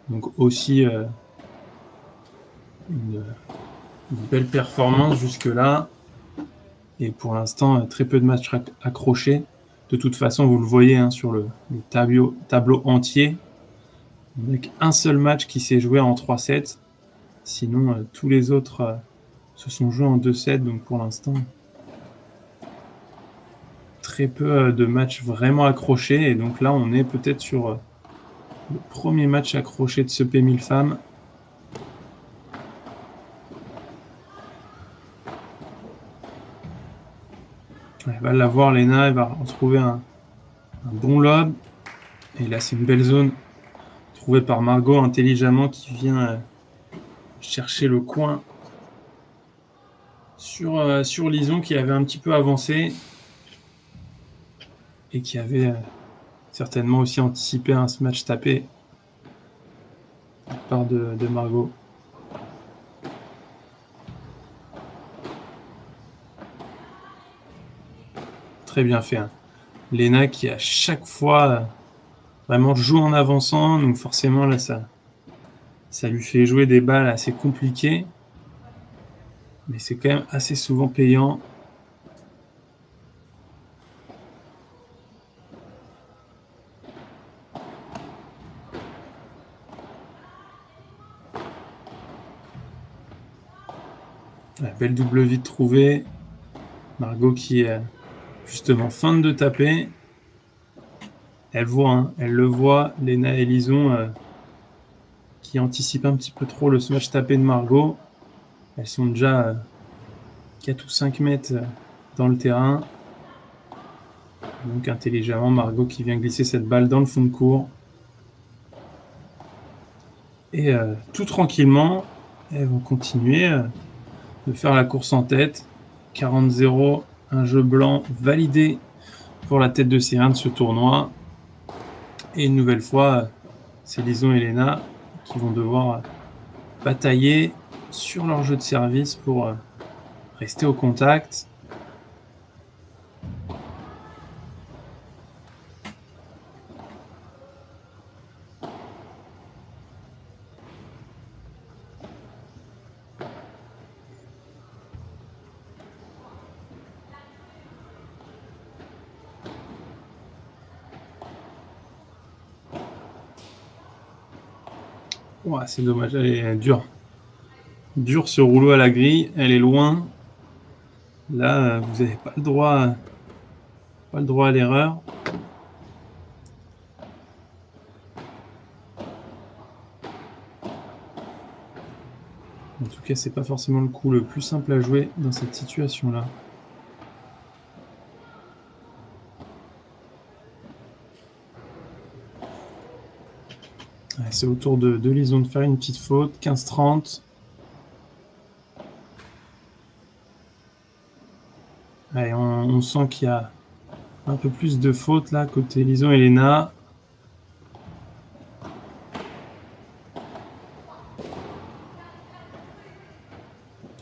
Donc aussi une belle performance jusque-là. Et pour l'instant, très peu de matchs accrochés. De toute façon, vous le voyez hein, sur le tableau entier, avec un seul match qui s'est joué en 3-7. Sinon, tous les autres se sont joués en 2-7. Donc pour l'instant, très peu de matchs vraiment accrochés. Et donc là, on est peut-être sur le premier match accroché de ce P1000 femmes. Elle va l'avoir, Léna. Elle va retrouver un bon lob. Et là, c'est une belle zone trouvée par Margot intelligemment qui vient chercher le coin sur Lison qui avait un petit peu avancé et qui avait certainement aussi anticipé un smash tapé de la part de Margot. Très bien fait. Hein. Léna qui à chaque fois vraiment joue en avançant, donc forcément là ça lui fait jouer des balles assez compliquées, mais c'est quand même assez souvent payant. La belle double vide trouvée. Margot qui est justement fin de taper. Elle voit, hein, elle le voit, Léna et Lison qui anticipent un petit peu trop le smash tapé de Margot. Elles sont déjà 4 ou 5 mètres dans le terrain. Donc intelligemment, Margot qui vient glisser cette balle dans le fond de court. Et tout tranquillement, elles vont continuer de faire la course en tête. 40-0, un jeu blanc validé pour la tête de série de ce tournoi. Et une nouvelle fois, c'est Lison et Léna qui vont devoir batailler sur leur jeu de service pour rester au contact. Ouais, c'est dommage, elle est dure. Dur ce rouleau à la grille, elle est loin. Là, vous n'avez pas le droit à l'erreur. En tout cas, c'est pas forcément le coup le plus simple à jouer dans cette situation-là. Ouais, c'est au tour de Lison de faire une petite faute. 15-30. Ouais, on sent qu'il y a un peu plus de fautes là, côté Lison et Léna.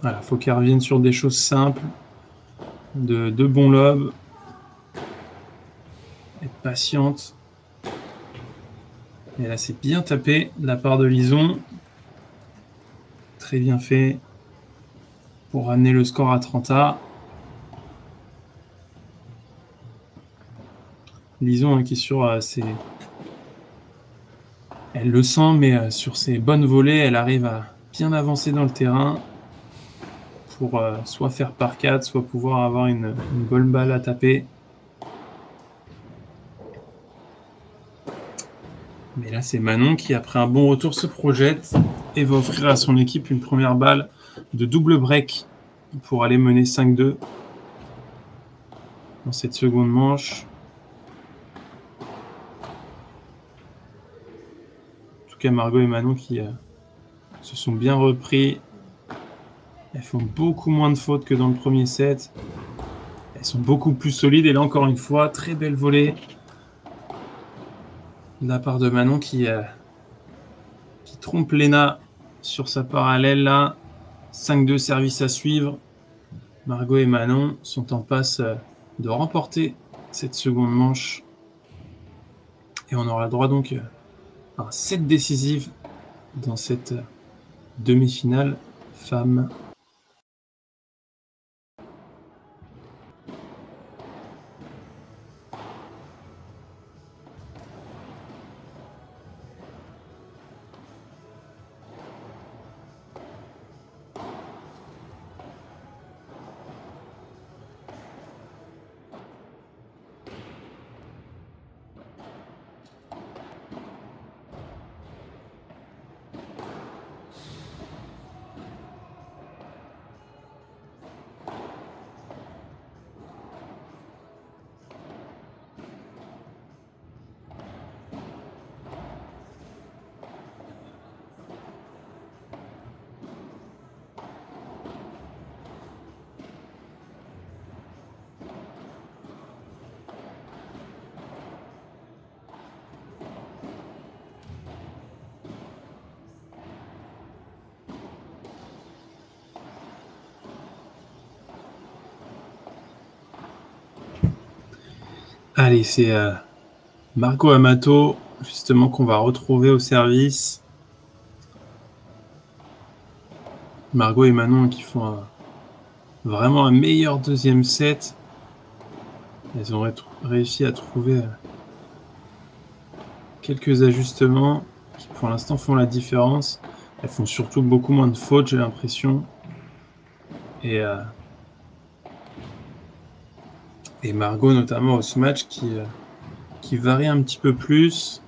Voilà, faut qu'elle revienne sur des choses simples, de bons lobes, être patiente. Et là, c'est bien tapé de la part de Lison. Très bien fait pour ramener le score à 30-A. Lison hein, qui est sur ses... Elle le sent, mais sur ses bonnes volées, elle arrive à bien avancer dans le terrain pour soit faire par 4, soit pouvoir avoir une bonne balle à taper. Mais là, c'est Manon qui, après un bon retour, se projette et va offrir à son équipe une première balle de double break pour aller mener 5-2 dans cette seconde manche. cas, Margot et Manon qui se sont bien repris. Elles font beaucoup moins de fautes que dans le premier set. Elles sont beaucoup plus solides. Et là, encore une fois, très belle volée de la part de Manon qui trompe Léna sur sa parallèle là. 5-2 service à suivre. Margot et Manon sont en passe de remporter cette seconde manche. Et on aura le droit donc à un set décisif dans cette demi-finale femme. Allez, c'est Margot Amato, justement, qu'on va retrouver au service. Margot et Manon qui font vraiment un meilleur deuxième set. Elles ont réussi à trouver quelques ajustements qui, pour l'instant, font la différence. Elles font surtout beaucoup moins de fautes, j'ai l'impression. Et Margot, notamment au smash, qui varie un petit peu plus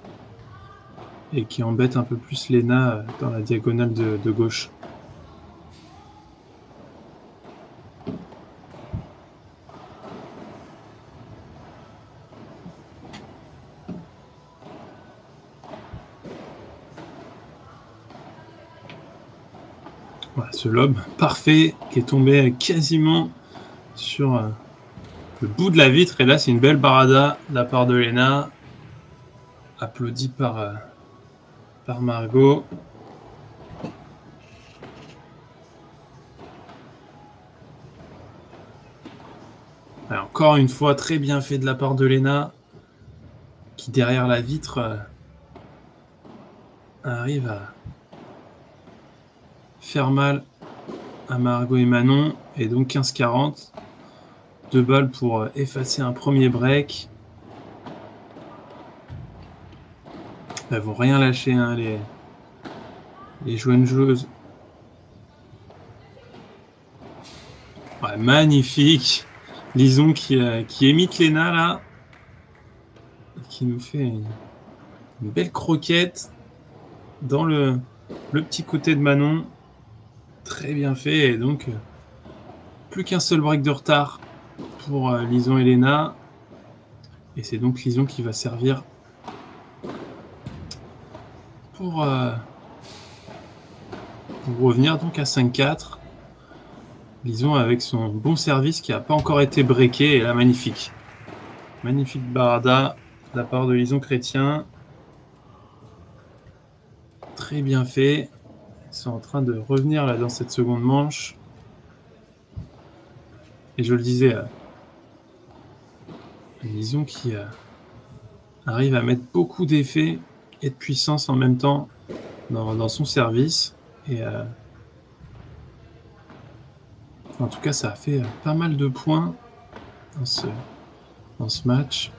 et qui embête un peu plus Léna dans la diagonale de gauche. Voilà, ce lob parfait qui est tombé quasiment sur le bout de la vitre. Et là, c'est une belle barada de la part de Léna, applaudie par Margot. Alors, encore une fois, très bien fait de la part de Léna, qui derrière la vitre arrive à faire mal à Margot et Manon. Et donc 15-40. 2 balles pour effacer un premier break. Elles vont rien lâcher, hein, les joueuses. Ouais, magnifique. Lison qui imite Léna là. Et qui nous fait une belle croquette dans le petit côté de Manon. Très bien fait. Et donc, plus qu'un seul break de retard pour Lison et Léna. Et c'est donc Lison qui va servir pour revenir donc à 5-4. Lison avec son bon service qui n'a pas encore été breaké. Et là, magnifique. Magnifique barada de la part de Lison Chrétien. Très bien fait. Ils sont en train de revenir là dans cette seconde manche. Et je le disais, Lison qui arrive à mettre beaucoup d'effets et de puissance en même temps dans son service. Et en tout cas, ça a fait pas mal de points dans ce match.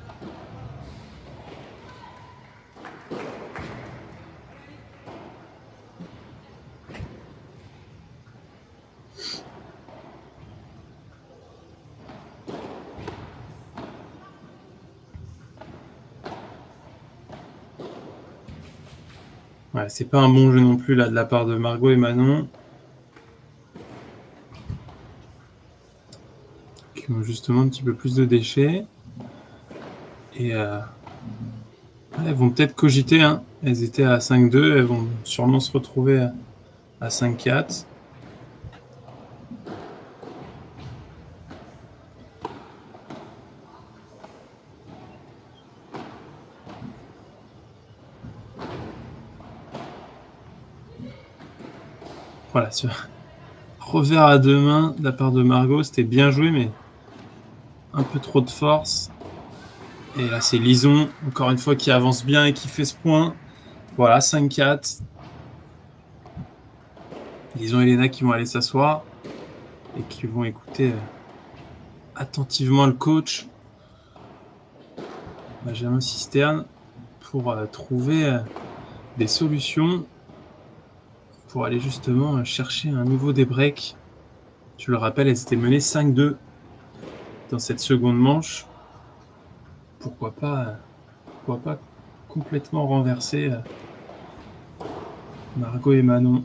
Ouais, c'est pas un bon jeu non plus là de la part de Margot et Manon, qui ont justement un petit peu plus de déchets. Et Elles vont peut-être cogiter, hein. Elles étaient à 5-2, elles vont sûrement se retrouver à 5-4. Voilà, sur revers à deux mains de la part de Margot, c'était bien joué, mais un peu trop de force. Et là, c'est Lison, encore une fois, qui avance bien et qui fait ce point. Voilà, 5-4. Lison et Léna qui vont aller s'asseoir et qui vont écouter attentivement le coach, Benjamin Cisterne, pour trouver des solutions pour aller justement chercher un nouveau break. Tu le rappelles, elles étaient menées 5-2 dans cette seconde manche. Pourquoi pas complètement renverser Margot et Manon.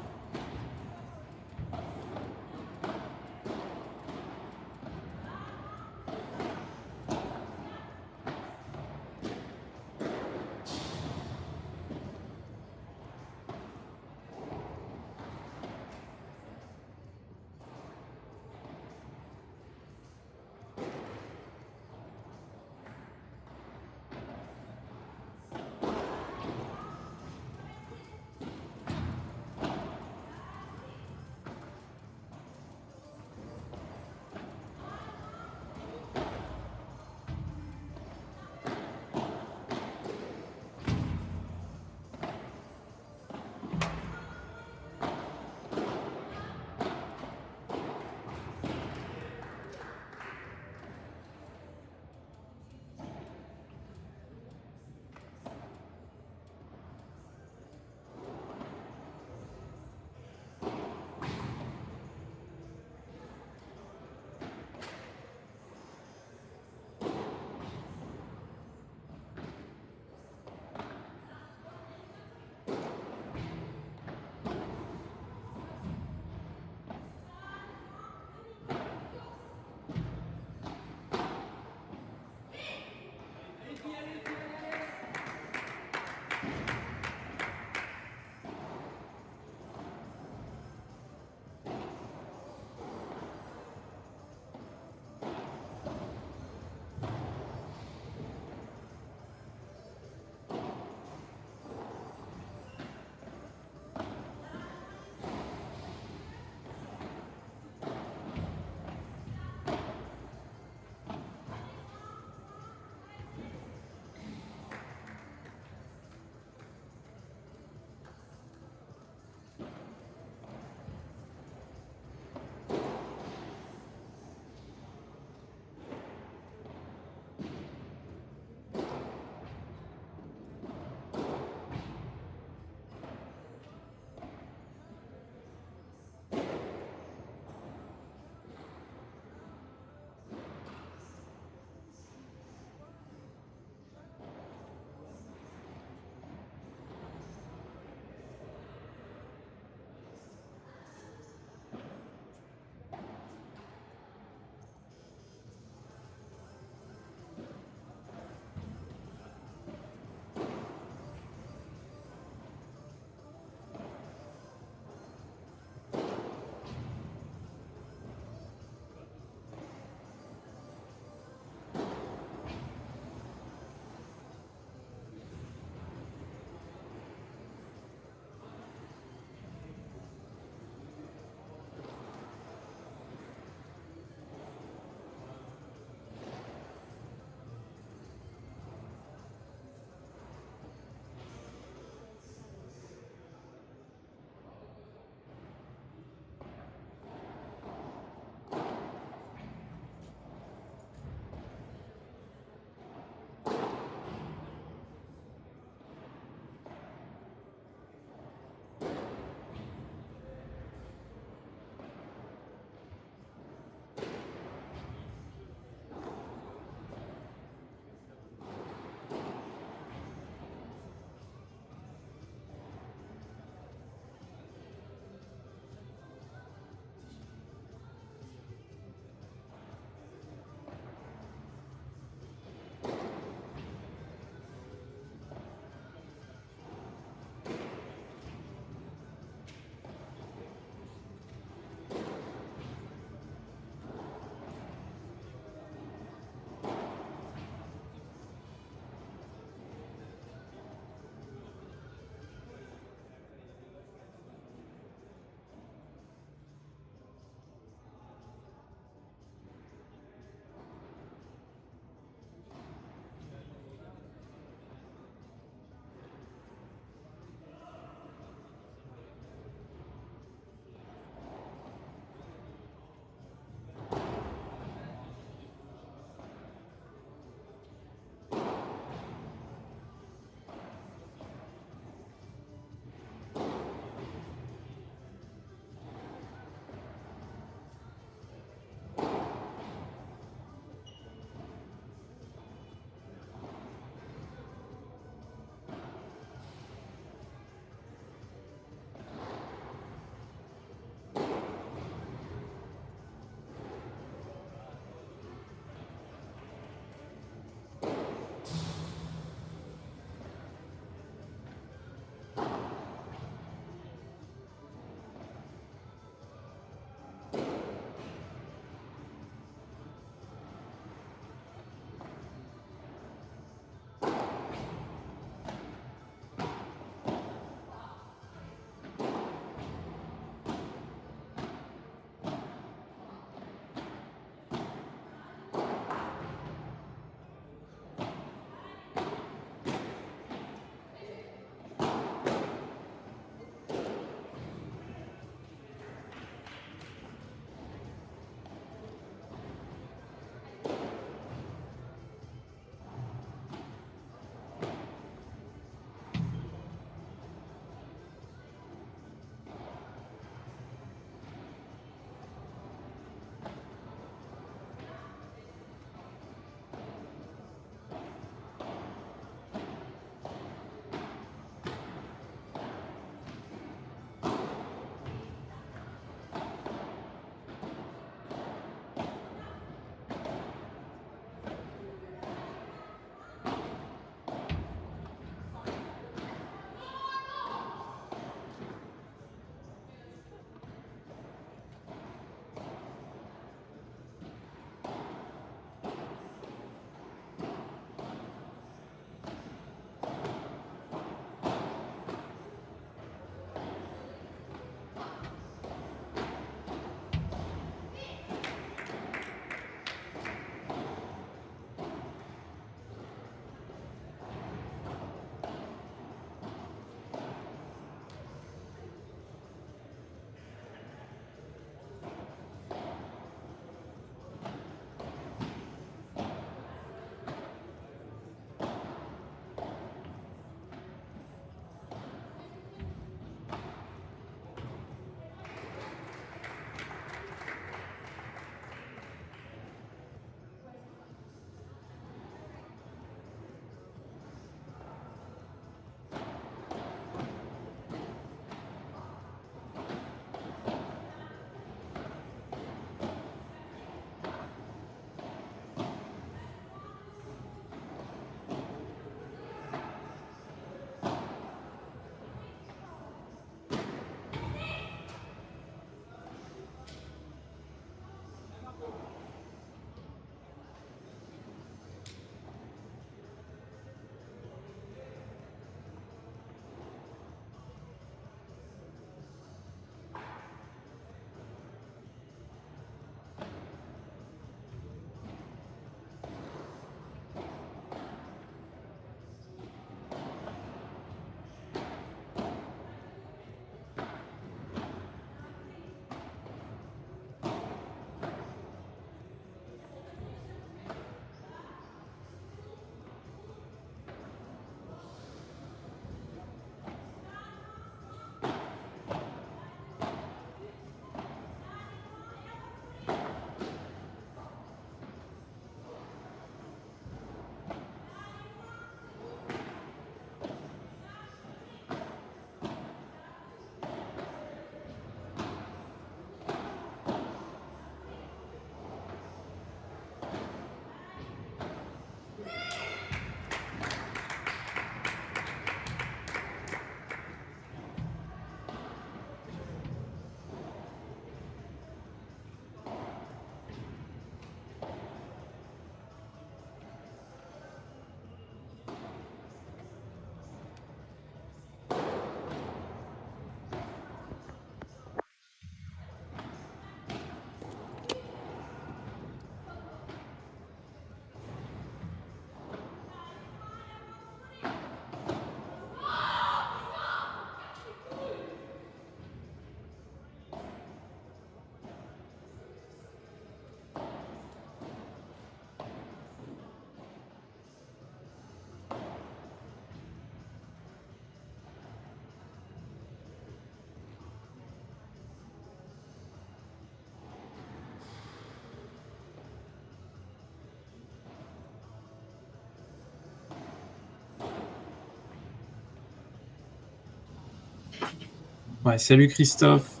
Ouais, salut Christophe.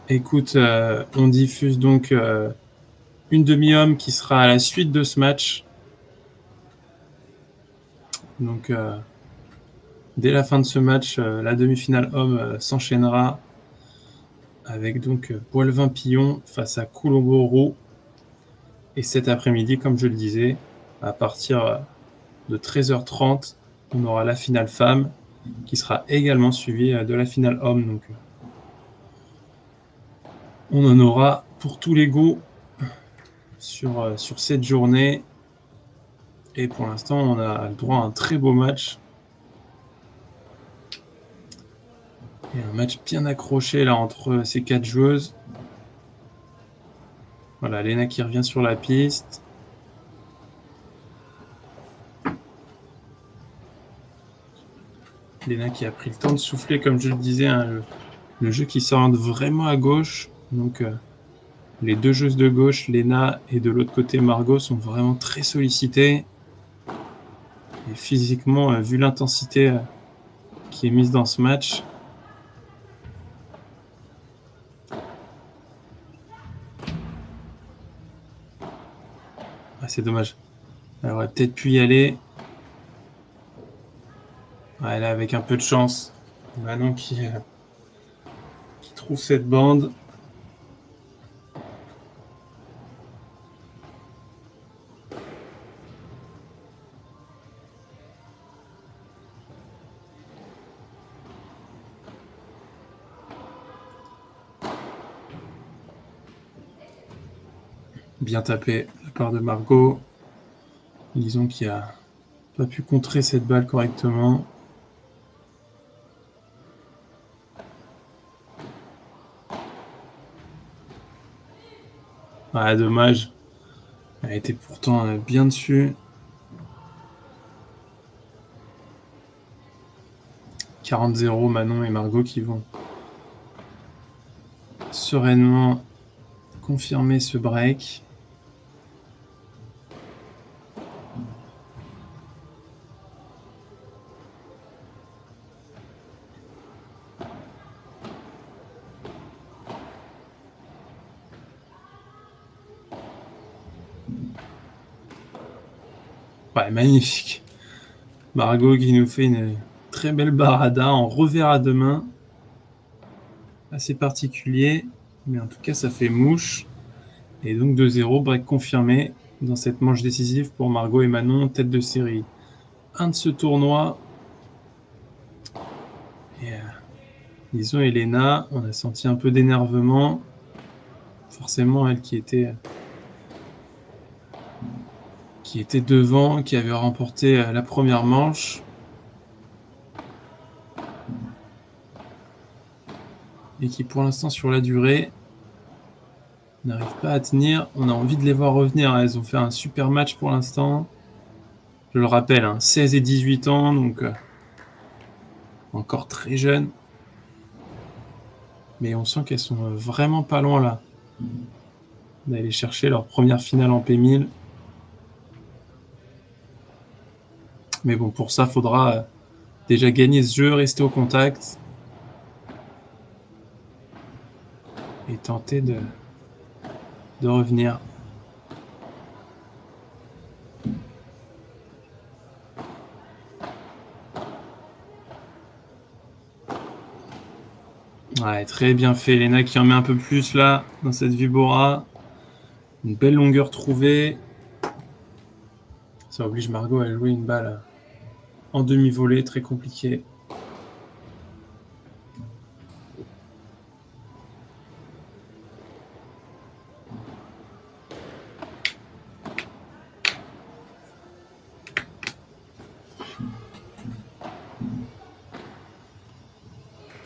Écoute, on diffuse donc une demi-homme qui sera à la suite de ce match. Donc, dès la fin de ce match, la demi-finale homme s'enchaînera avec donc Boilevin-Pillon face à Coulomboro. Et cet après-midi, comme je le disais, à partir de 13h30, on aura la finale femme qui sera également suivie de la finale homme. Donc, on en aura pour tous les goûts sur cette journée. Et pour l'instant, on a le droit à un très beau match. Et un match bien accroché là entre ces 4 joueuses. Voilà, Léna qui revient sur la piste. Léna qui a pris le temps de souffler, comme je le disais, hein, le jeu qui s'oriente vraiment à gauche. Donc, les deux joueuses de gauche, Léna, et de l'autre côté, Margot, sont vraiment très sollicitées. Et physiquement, vu l'intensité qui est mise dans ce match, c'est dommage. Elle aurait peut-être pu y aller. Ouais, là, avec un peu de chance, Manon qui trouve cette bande. Bien tapé de la part de Margot. Disons qu'il a pas pu contrer cette balle correctement. Ah, dommage. Elle était pourtant bien dessus. 40-0, Manon et Margot qui vont sereinement confirmer ce break. Ouais, magnifique. Margot qui nous fait une très belle barada en revers à deux mains. Assez particulier, mais en tout cas ça fait mouche. Et donc 2-0, break confirmé dans cette manche décisive pour Margot et Manon, tête de série 1 de ce tournoi. Et disons Elena, on a senti un peu d'énervement. Forcément, elle qui était devant, qui avait remporté la première manche. Et qui pour l'instant sur la durée n'arrive pas à tenir. On a envie de les voir revenir. Elles ont fait un super match pour l'instant. Je le rappelle, 16 et 18 ans, donc encore très jeunes. Mais on sent qu'elles sont vraiment pas loin là d'aller chercher leur première finale en P1000. Mais bon, pour ça, il faudra déjà gagner ce jeu, rester au contact et tenter de revenir. Ouais, très bien fait. Léna qui en met un peu plus là, dans cette Vibora. Une belle longueur trouvée. Ça oblige Margot à jouer une balle en demi-volée, très compliqué.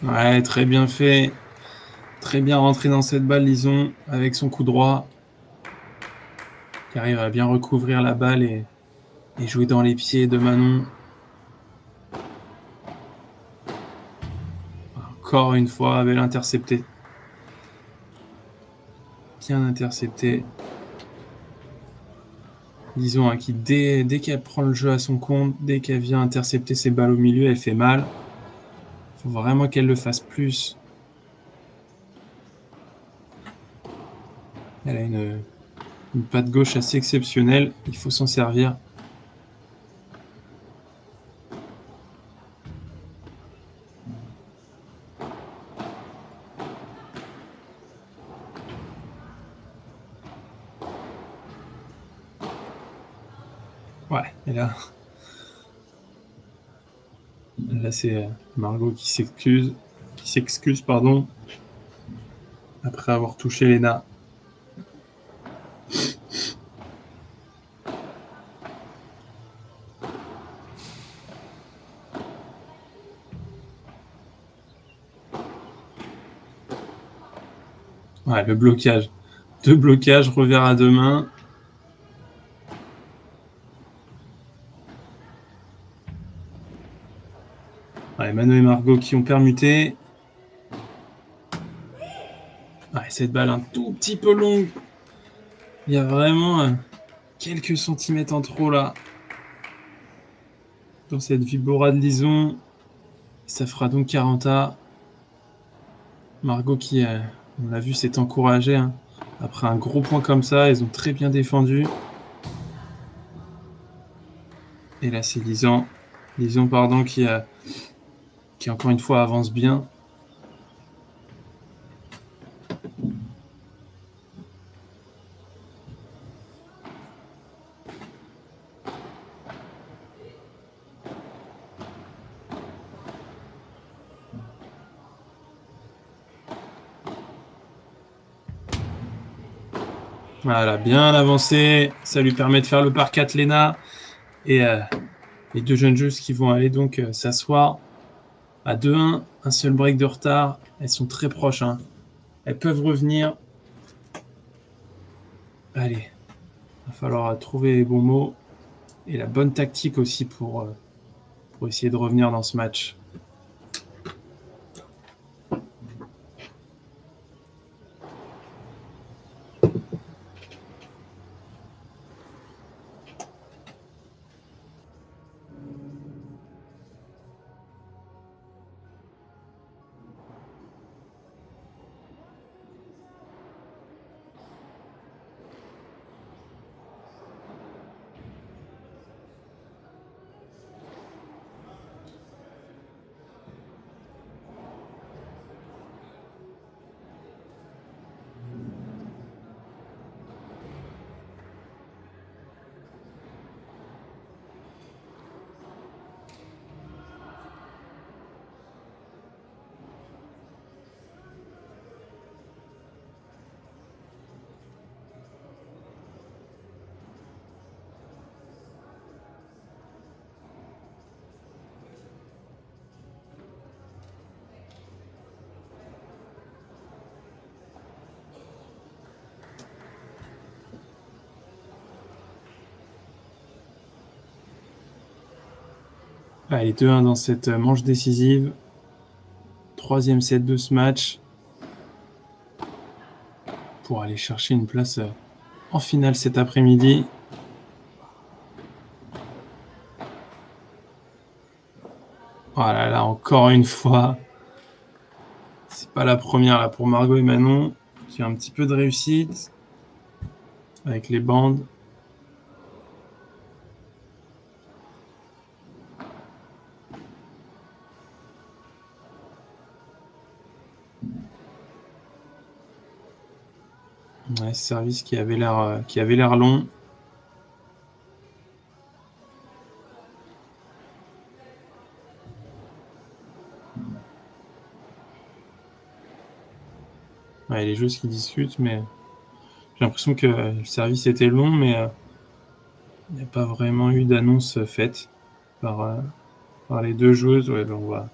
Ouais, très bien fait. Très bien rentré dans cette balle, Lison, avec son coup droit. Qui arrive à bien recouvrir la balle et jouer dans les pieds de Manon. Encore une fois, belle interceptée. Bien interceptée. Disons qui dès qu'elle prend le jeu à son compte, dès qu'elle vient intercepter ses balles au milieu, elle fait mal. Faut vraiment qu'elle le fasse plus. Elle a une patte gauche assez exceptionnelle. Il faut s'en servir. Ouais, et là c'est Margot qui s'excuse, pardon, après avoir touché Lena. Ouais, le blocage. 2 blocages, revers à 2 mains. Ouais, Mano et Margot qui ont permuté. Ouais, cette balle un tout petit peu longue. Il y a vraiment quelques centimètres en trop là. Dans cette Vibora de Lison. Ça fera donc 40A. Margot qui, on l'a vu, s'est encouragée. Hein. Après un gros point comme ça, ils ont très bien défendu. Et là, c'est Lison pardon, qui encore une fois avance bien. Voilà, bien avancé. Ça lui permet de faire le par 4 Lena. Et les 2 jeunes joueuses qui vont aller donc s'asseoir à 2-1. Un seul break de retard. Elles sont très proches. Hein. Elles peuvent revenir. Allez, il va falloir trouver les bons mots. Et la bonne tactique aussi pour essayer de revenir dans ce match. Allez, 2-1 dans cette manche décisive. 3e set de ce match. Pour aller chercher une place en finale cet après-midi. Voilà, là encore une fois. C'est pas la première là pour Margot et Manon. Qui a un petit peu de réussite. Avec les bandes. Ouais, ce service qui avait l'air long. Ouais, les joueuses qui discutent, mais j'ai l'impression que le service était long, mais il n'y a pas vraiment eu d'annonce faite par les 2 joueuses. Ouais, ben on va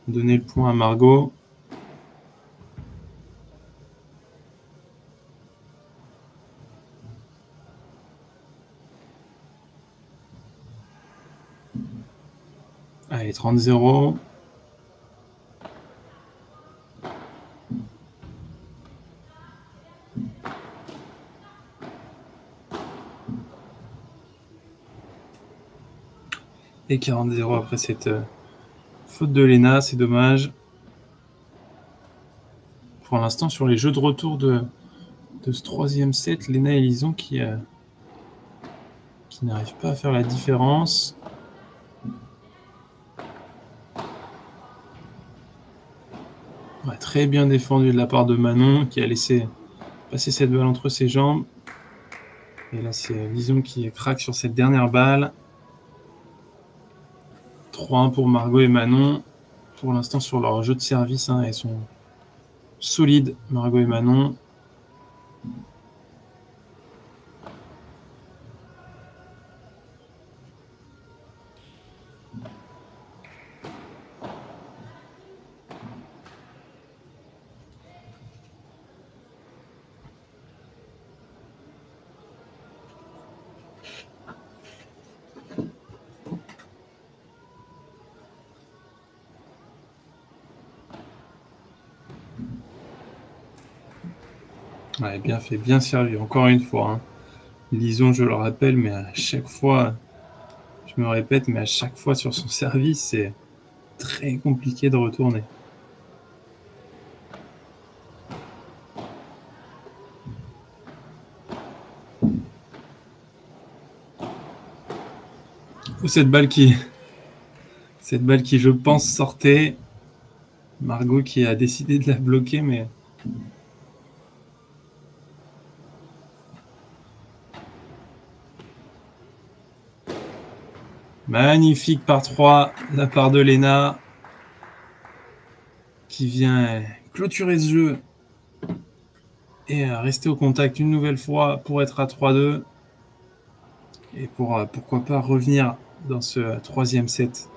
donner le point à Margot. Allez, 30-0. Et 40-0 après cette Faute de Lena, c'est dommage. Pour l'instant, sur les jeux de retour de ce troisième set, Lena et Lison qui n'arrivent pas à faire la différence. Ouais, très bien défendu de la part de Manon qui a laissé passer cette balle entre ses jambes. Et là, c'est Lison qui craque sur cette dernière balle. 3-1 pour Margot et Manon. Pour l'instant, sur leur jeu de service, elles sont solides, Margot et Manon. Ouais, bien fait, bien servi, encore une fois. Lison, je le rappelle, mais à chaque fois, je me répète, mais à chaque fois sur son service, c'est très compliqué de retourner. Cette balle qui, je pense, sortait. Margot qui a décidé de la bloquer, mais... Magnifique par 3, la part de Lena, qui vient clôturer ce jeu et rester au contact une nouvelle fois pour être à 3-2 et pour, pourquoi pas, revenir dans ce troisième set.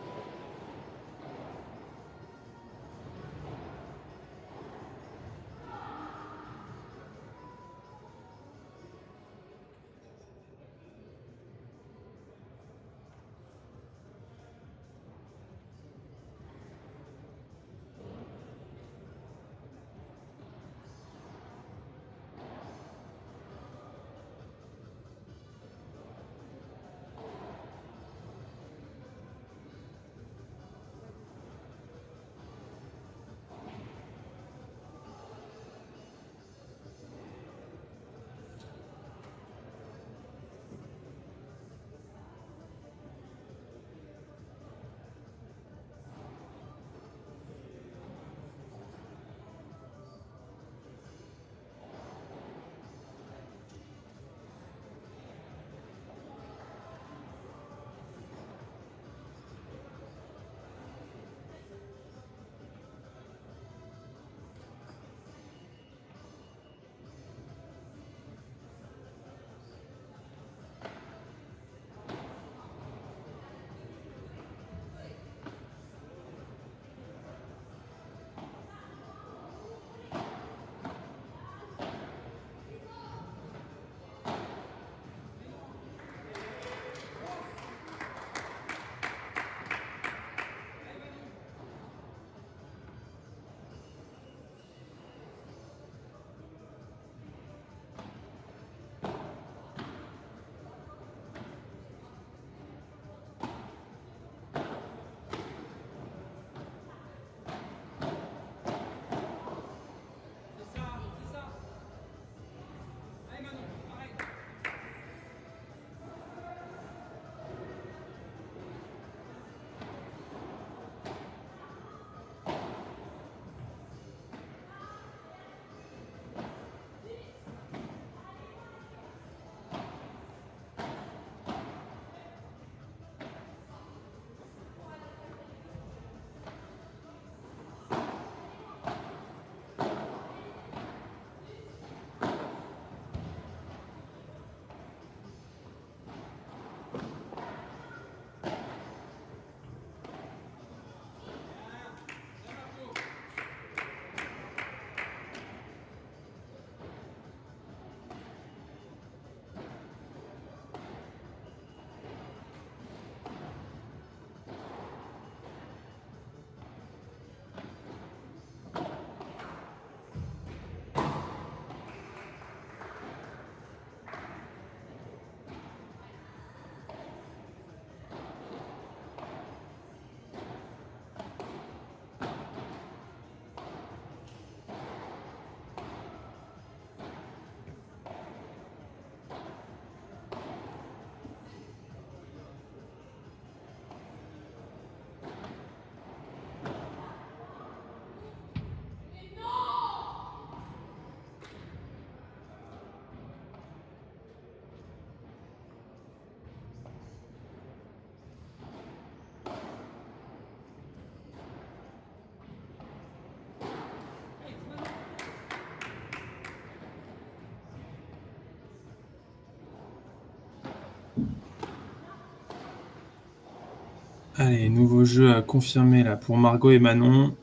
Allez, nouveau jeu confirmé là pour Margot et Manon.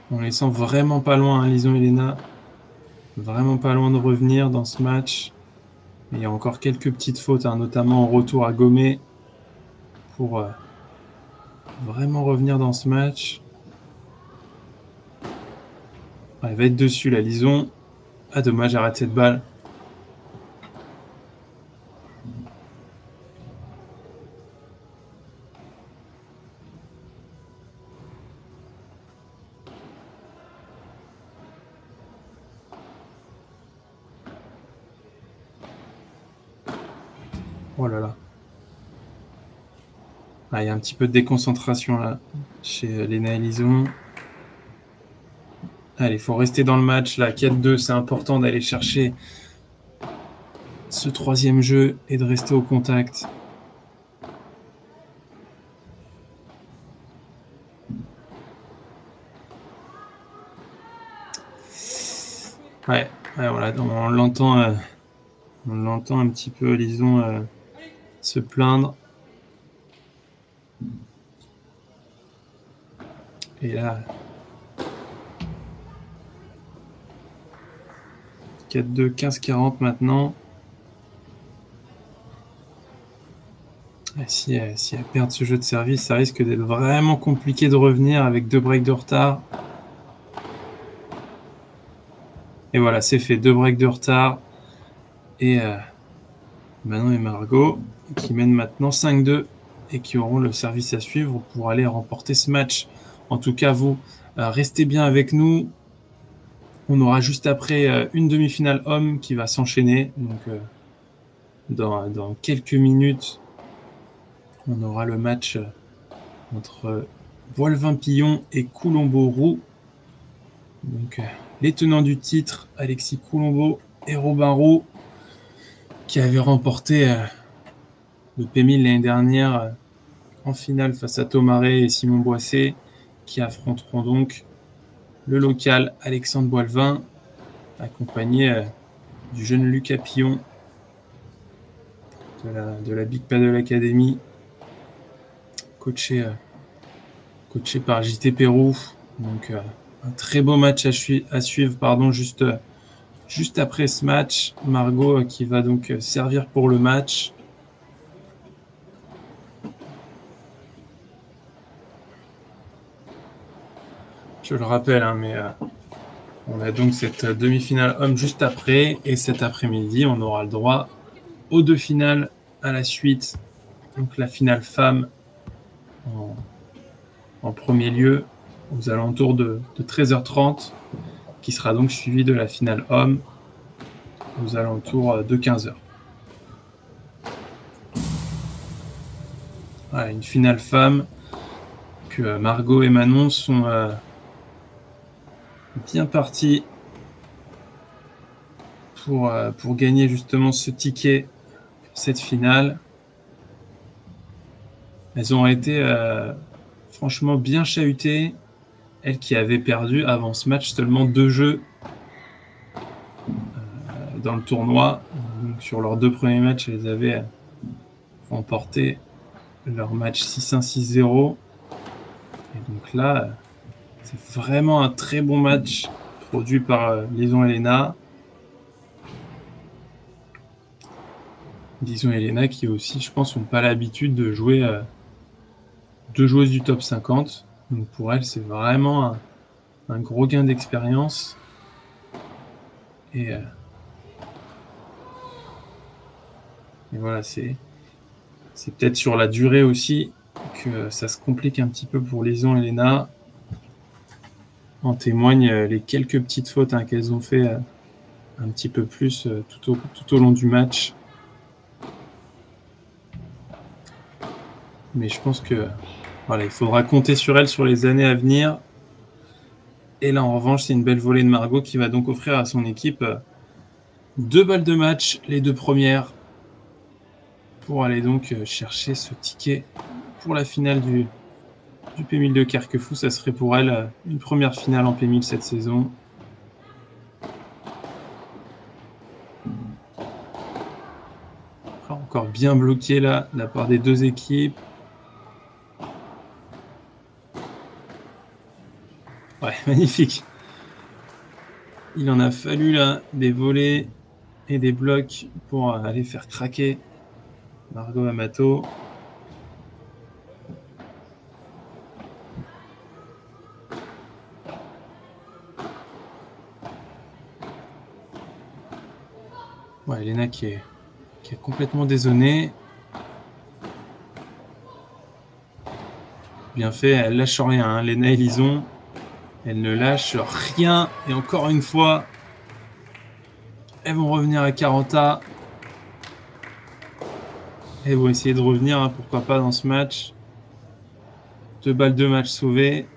On les sent vraiment pas loin, hein, Lison et Léna. Vraiment pas loin de revenir dans ce match. Mais il y a encore quelques petites fautes, hein, notamment en retour à gommer pour vraiment revenir dans ce match. Ouais, elle va être dessus, la Lison. Ah, dommage, arrête cette balle. Oh là là. Ah, il y a un petit peu de déconcentration là chez Léna et Lison. Allez, il faut rester dans le match là. 4-2, c'est important d'aller chercher ce troisième jeu et de rester au contact. Ouais, voilà, on l'entend un petit peu, Lison, se plaindre. Et là, 4-2, 15-40 maintenant. Si elle perd ce jeu de service, ça risque d'être vraiment compliqué de revenir avec 2 breaks de retard. Et voilà, c'est fait, 2 breaks de retard. Et Manon et Margot qui mènent maintenant 5-2 et qui auront le service à suivre pour aller remporter ce match. En tout cas, vous, restez bien avec nous. On aura juste après une demi-finale homme qui va s'enchaîner. Donc, dans quelques minutes, on aura le match entre Boilevin-Pillon et Coulombeau-Roux. Donc, les tenants du titre, Alexis Coulombeau et Robin Roux, qui avaient remporté le P1000 l'année dernière en finale face à Thomaré et Simon Boissé, qui affronteront donc le local Alexandre Boilevin, accompagné du jeune Lucas Pillon de la Big Paddle Academy, coaché par JT Pérou. Donc un très beau match à suivre juste après ce match. Margot qui va donc servir pour le match. Je le rappelle, hein, mais on a donc cette demi-finale homme juste après. Et cet après-midi, on aura le droit aux 2 finales à la suite. Donc la finale femme en premier lieu aux alentours de 13h30, qui sera donc suivie de la finale homme aux alentours de 15h. Voilà, une finale femme que Margot et Manon sont bien partis pour gagner justement ce ticket pour cette finale. Elles ont été franchement bien chahutées. Elles qui avaient perdu avant ce match seulement 2 jeux dans le tournoi. Donc, sur leurs 2 premiers matchs, elles avaient remporté leur match 6-1, 6-0. Et donc là, c'est vraiment un très bon match produit par Lison et Léna. Lison et Léna qui aussi, je pense, n'ont pas l'habitude de jouer 2 joueuses du top 50. Donc pour elles, c'est vraiment un gros gain d'expérience. Et voilà, c'est peut-être sur la durée aussi que ça se complique un petit peu pour Lison et Léna. En témoignent les quelques petites fautes qu'elles ont fait un petit peu plus tout au long du match. Mais je pense que voilà, il faudra compter sur elles sur les années à venir. Et là, en revanche, c'est une belle volée de Margot qui va donc offrir à son équipe 2 balles de match, les 2 premières, pour aller donc chercher ce ticket pour la finale du P1000 de Carquefou. Ça serait pour elle une première finale en P1000 cette saison. encore bien bloqué là, de la part des deux équipes. Ouais, magnifique. Il en a fallu là des volets et des blocs pour aller faire craquer Margot Amato. Ouais, Lena qui est complètement dézonée. Bien fait, elle lâche rien, hein. Lena et Lison, elle ne lâche rien. Et encore une fois, elles vont revenir à 40A. Elles vont essayer de revenir, hein, pourquoi pas dans ce match. 2 balles, 2 matchs sauvés.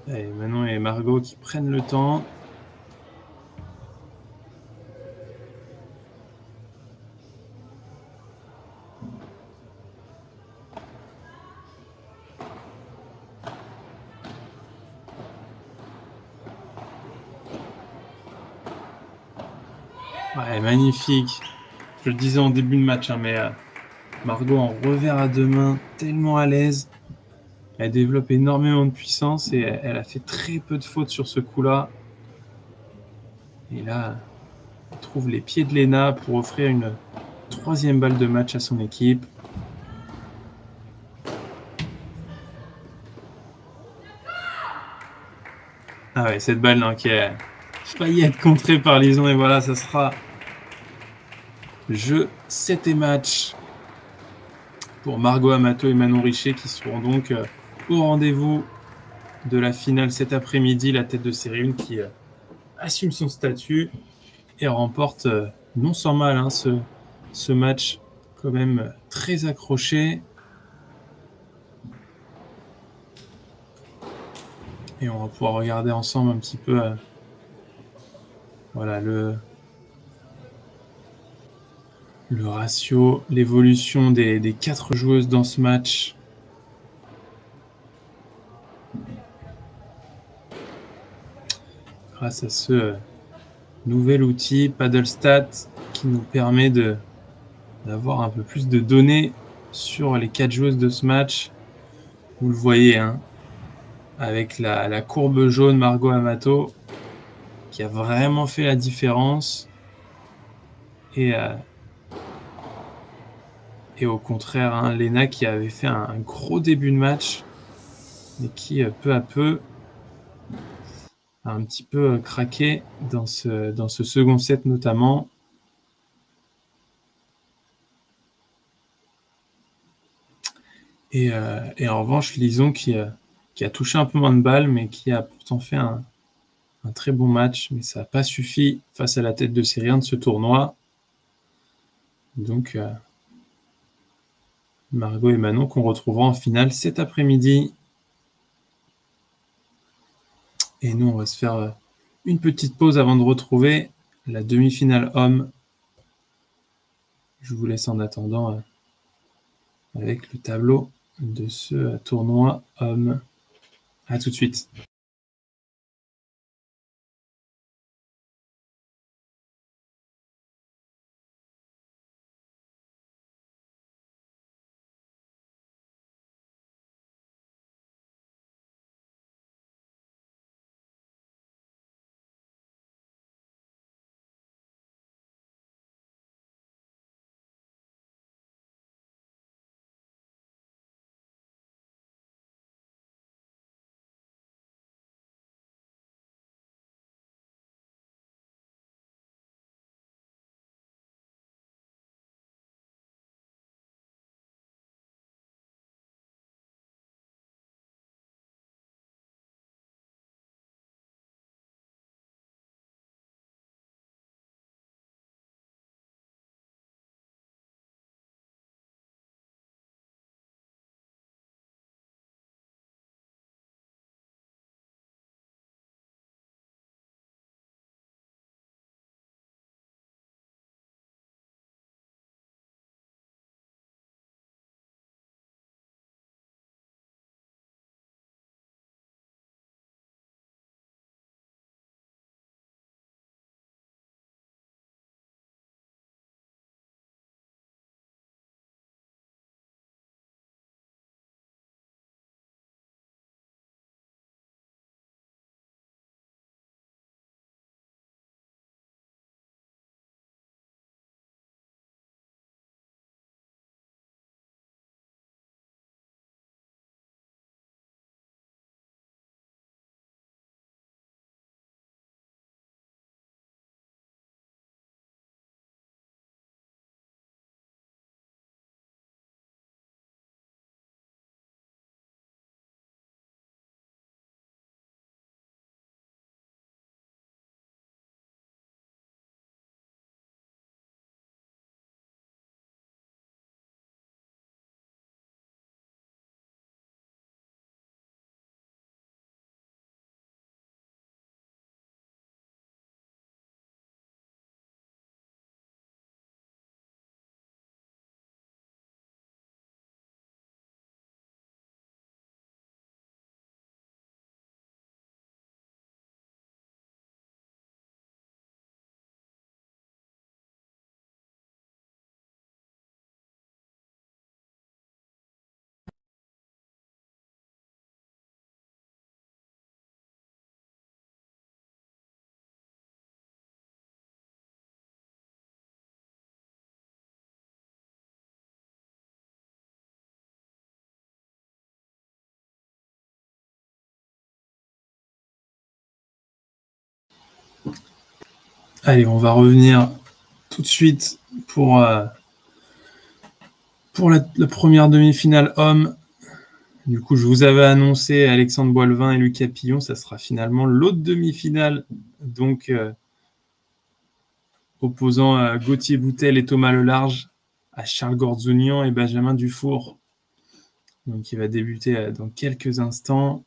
Et Manon et Margot qui prennent le temps. Ouais, magnifique. Je le disais en début de match, hein, mais Margot en revers à deux mains, tellement à l'aise. Elle développe énormément de puissance et elle a fait très peu de fautes sur ce coup-là. Et là, elle trouve les pieds de Lena pour offrir une 3e balle de match à son équipe. Ah ouais, cette balle qui a failli être contrée par Lison. Et voilà, ça sera jeu 7 et match pour Margot Amato et Manon Richer qui seront donc au rendez-vous de la finale cet après-midi. La tête de série 1 qui assume son statut et remporte non sans mal, hein, ce match quand même très accroché. Et on va pouvoir regarder ensemble un petit peu voilà, le ratio, l'évolution des 4 joueuses dans ce match. Grâce à ce nouvel outil PaddleStat qui nous permet d'avoir un peu plus de données sur les 4 joueuses de ce match. Vous le voyez, hein, avec la courbe jaune Margot Amato qui a vraiment fait la différence. Et au contraire, hein, Lena qui avait fait un gros début de match, mais qui peu à peu a un petit peu craqué dans ce second set notamment. Et en revanche, Lison qui a touché un peu moins de balles, mais qui a pourtant fait un très bon match. Mais ça n'a pas suffi face à la tête de série 1 de ce tournoi. Donc, Margot et Manon qu'on retrouvera en finale cet après-midi. Et nous, on va se faire une petite pause avant de retrouver la demi-finale homme. Je vous laisse en attendant avec le tableau de ce tournoi homme. À tout de suite. Allez, on va revenir tout de suite pour la première demi-finale homme. Du coup, je vous avais annoncé Alexandre Boilevin et Lucas Pillon. Ça sera finalement l'autre demi-finale. Donc, opposant Gauthier Boutel et Thomas Lelarge à Charles Gorzounian et Benjamin Dufour. Donc, il va débuter dans quelques instants.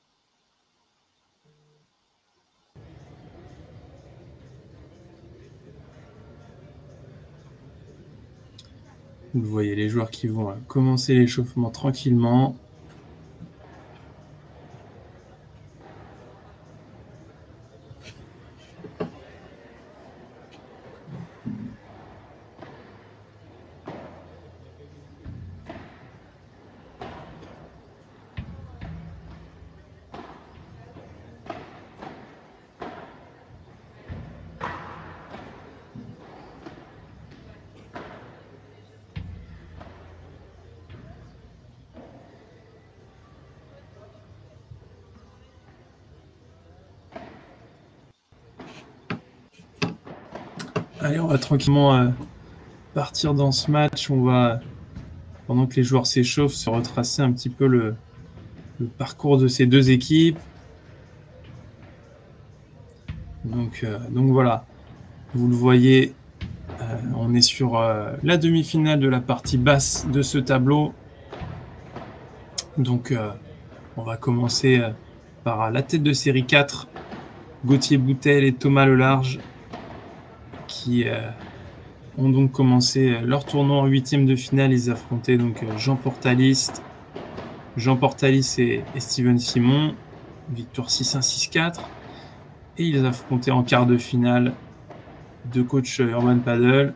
Vous voyez les joueurs qui vont commencer l'échauffement tranquillement. Allez, on va tranquillement partir dans ce match. On va, pendant que les joueurs s'échauffent, se retracer un petit peu le parcours de ces deux équipes. Donc voilà, vous le voyez, on est sur la demi-finale de la partie basse de ce tableau. Donc on va commencer par la tête de série 4, Gauthier Boutel et Thomas Lelarge, qui ont donc commencé leur tournoi en 8e de finale. Ils affrontaient donc Jean Portalis et Steven Simon, victoire 6-1, 6-4. Et ils affrontaient en quart de finale deux coachs Urban Paddle,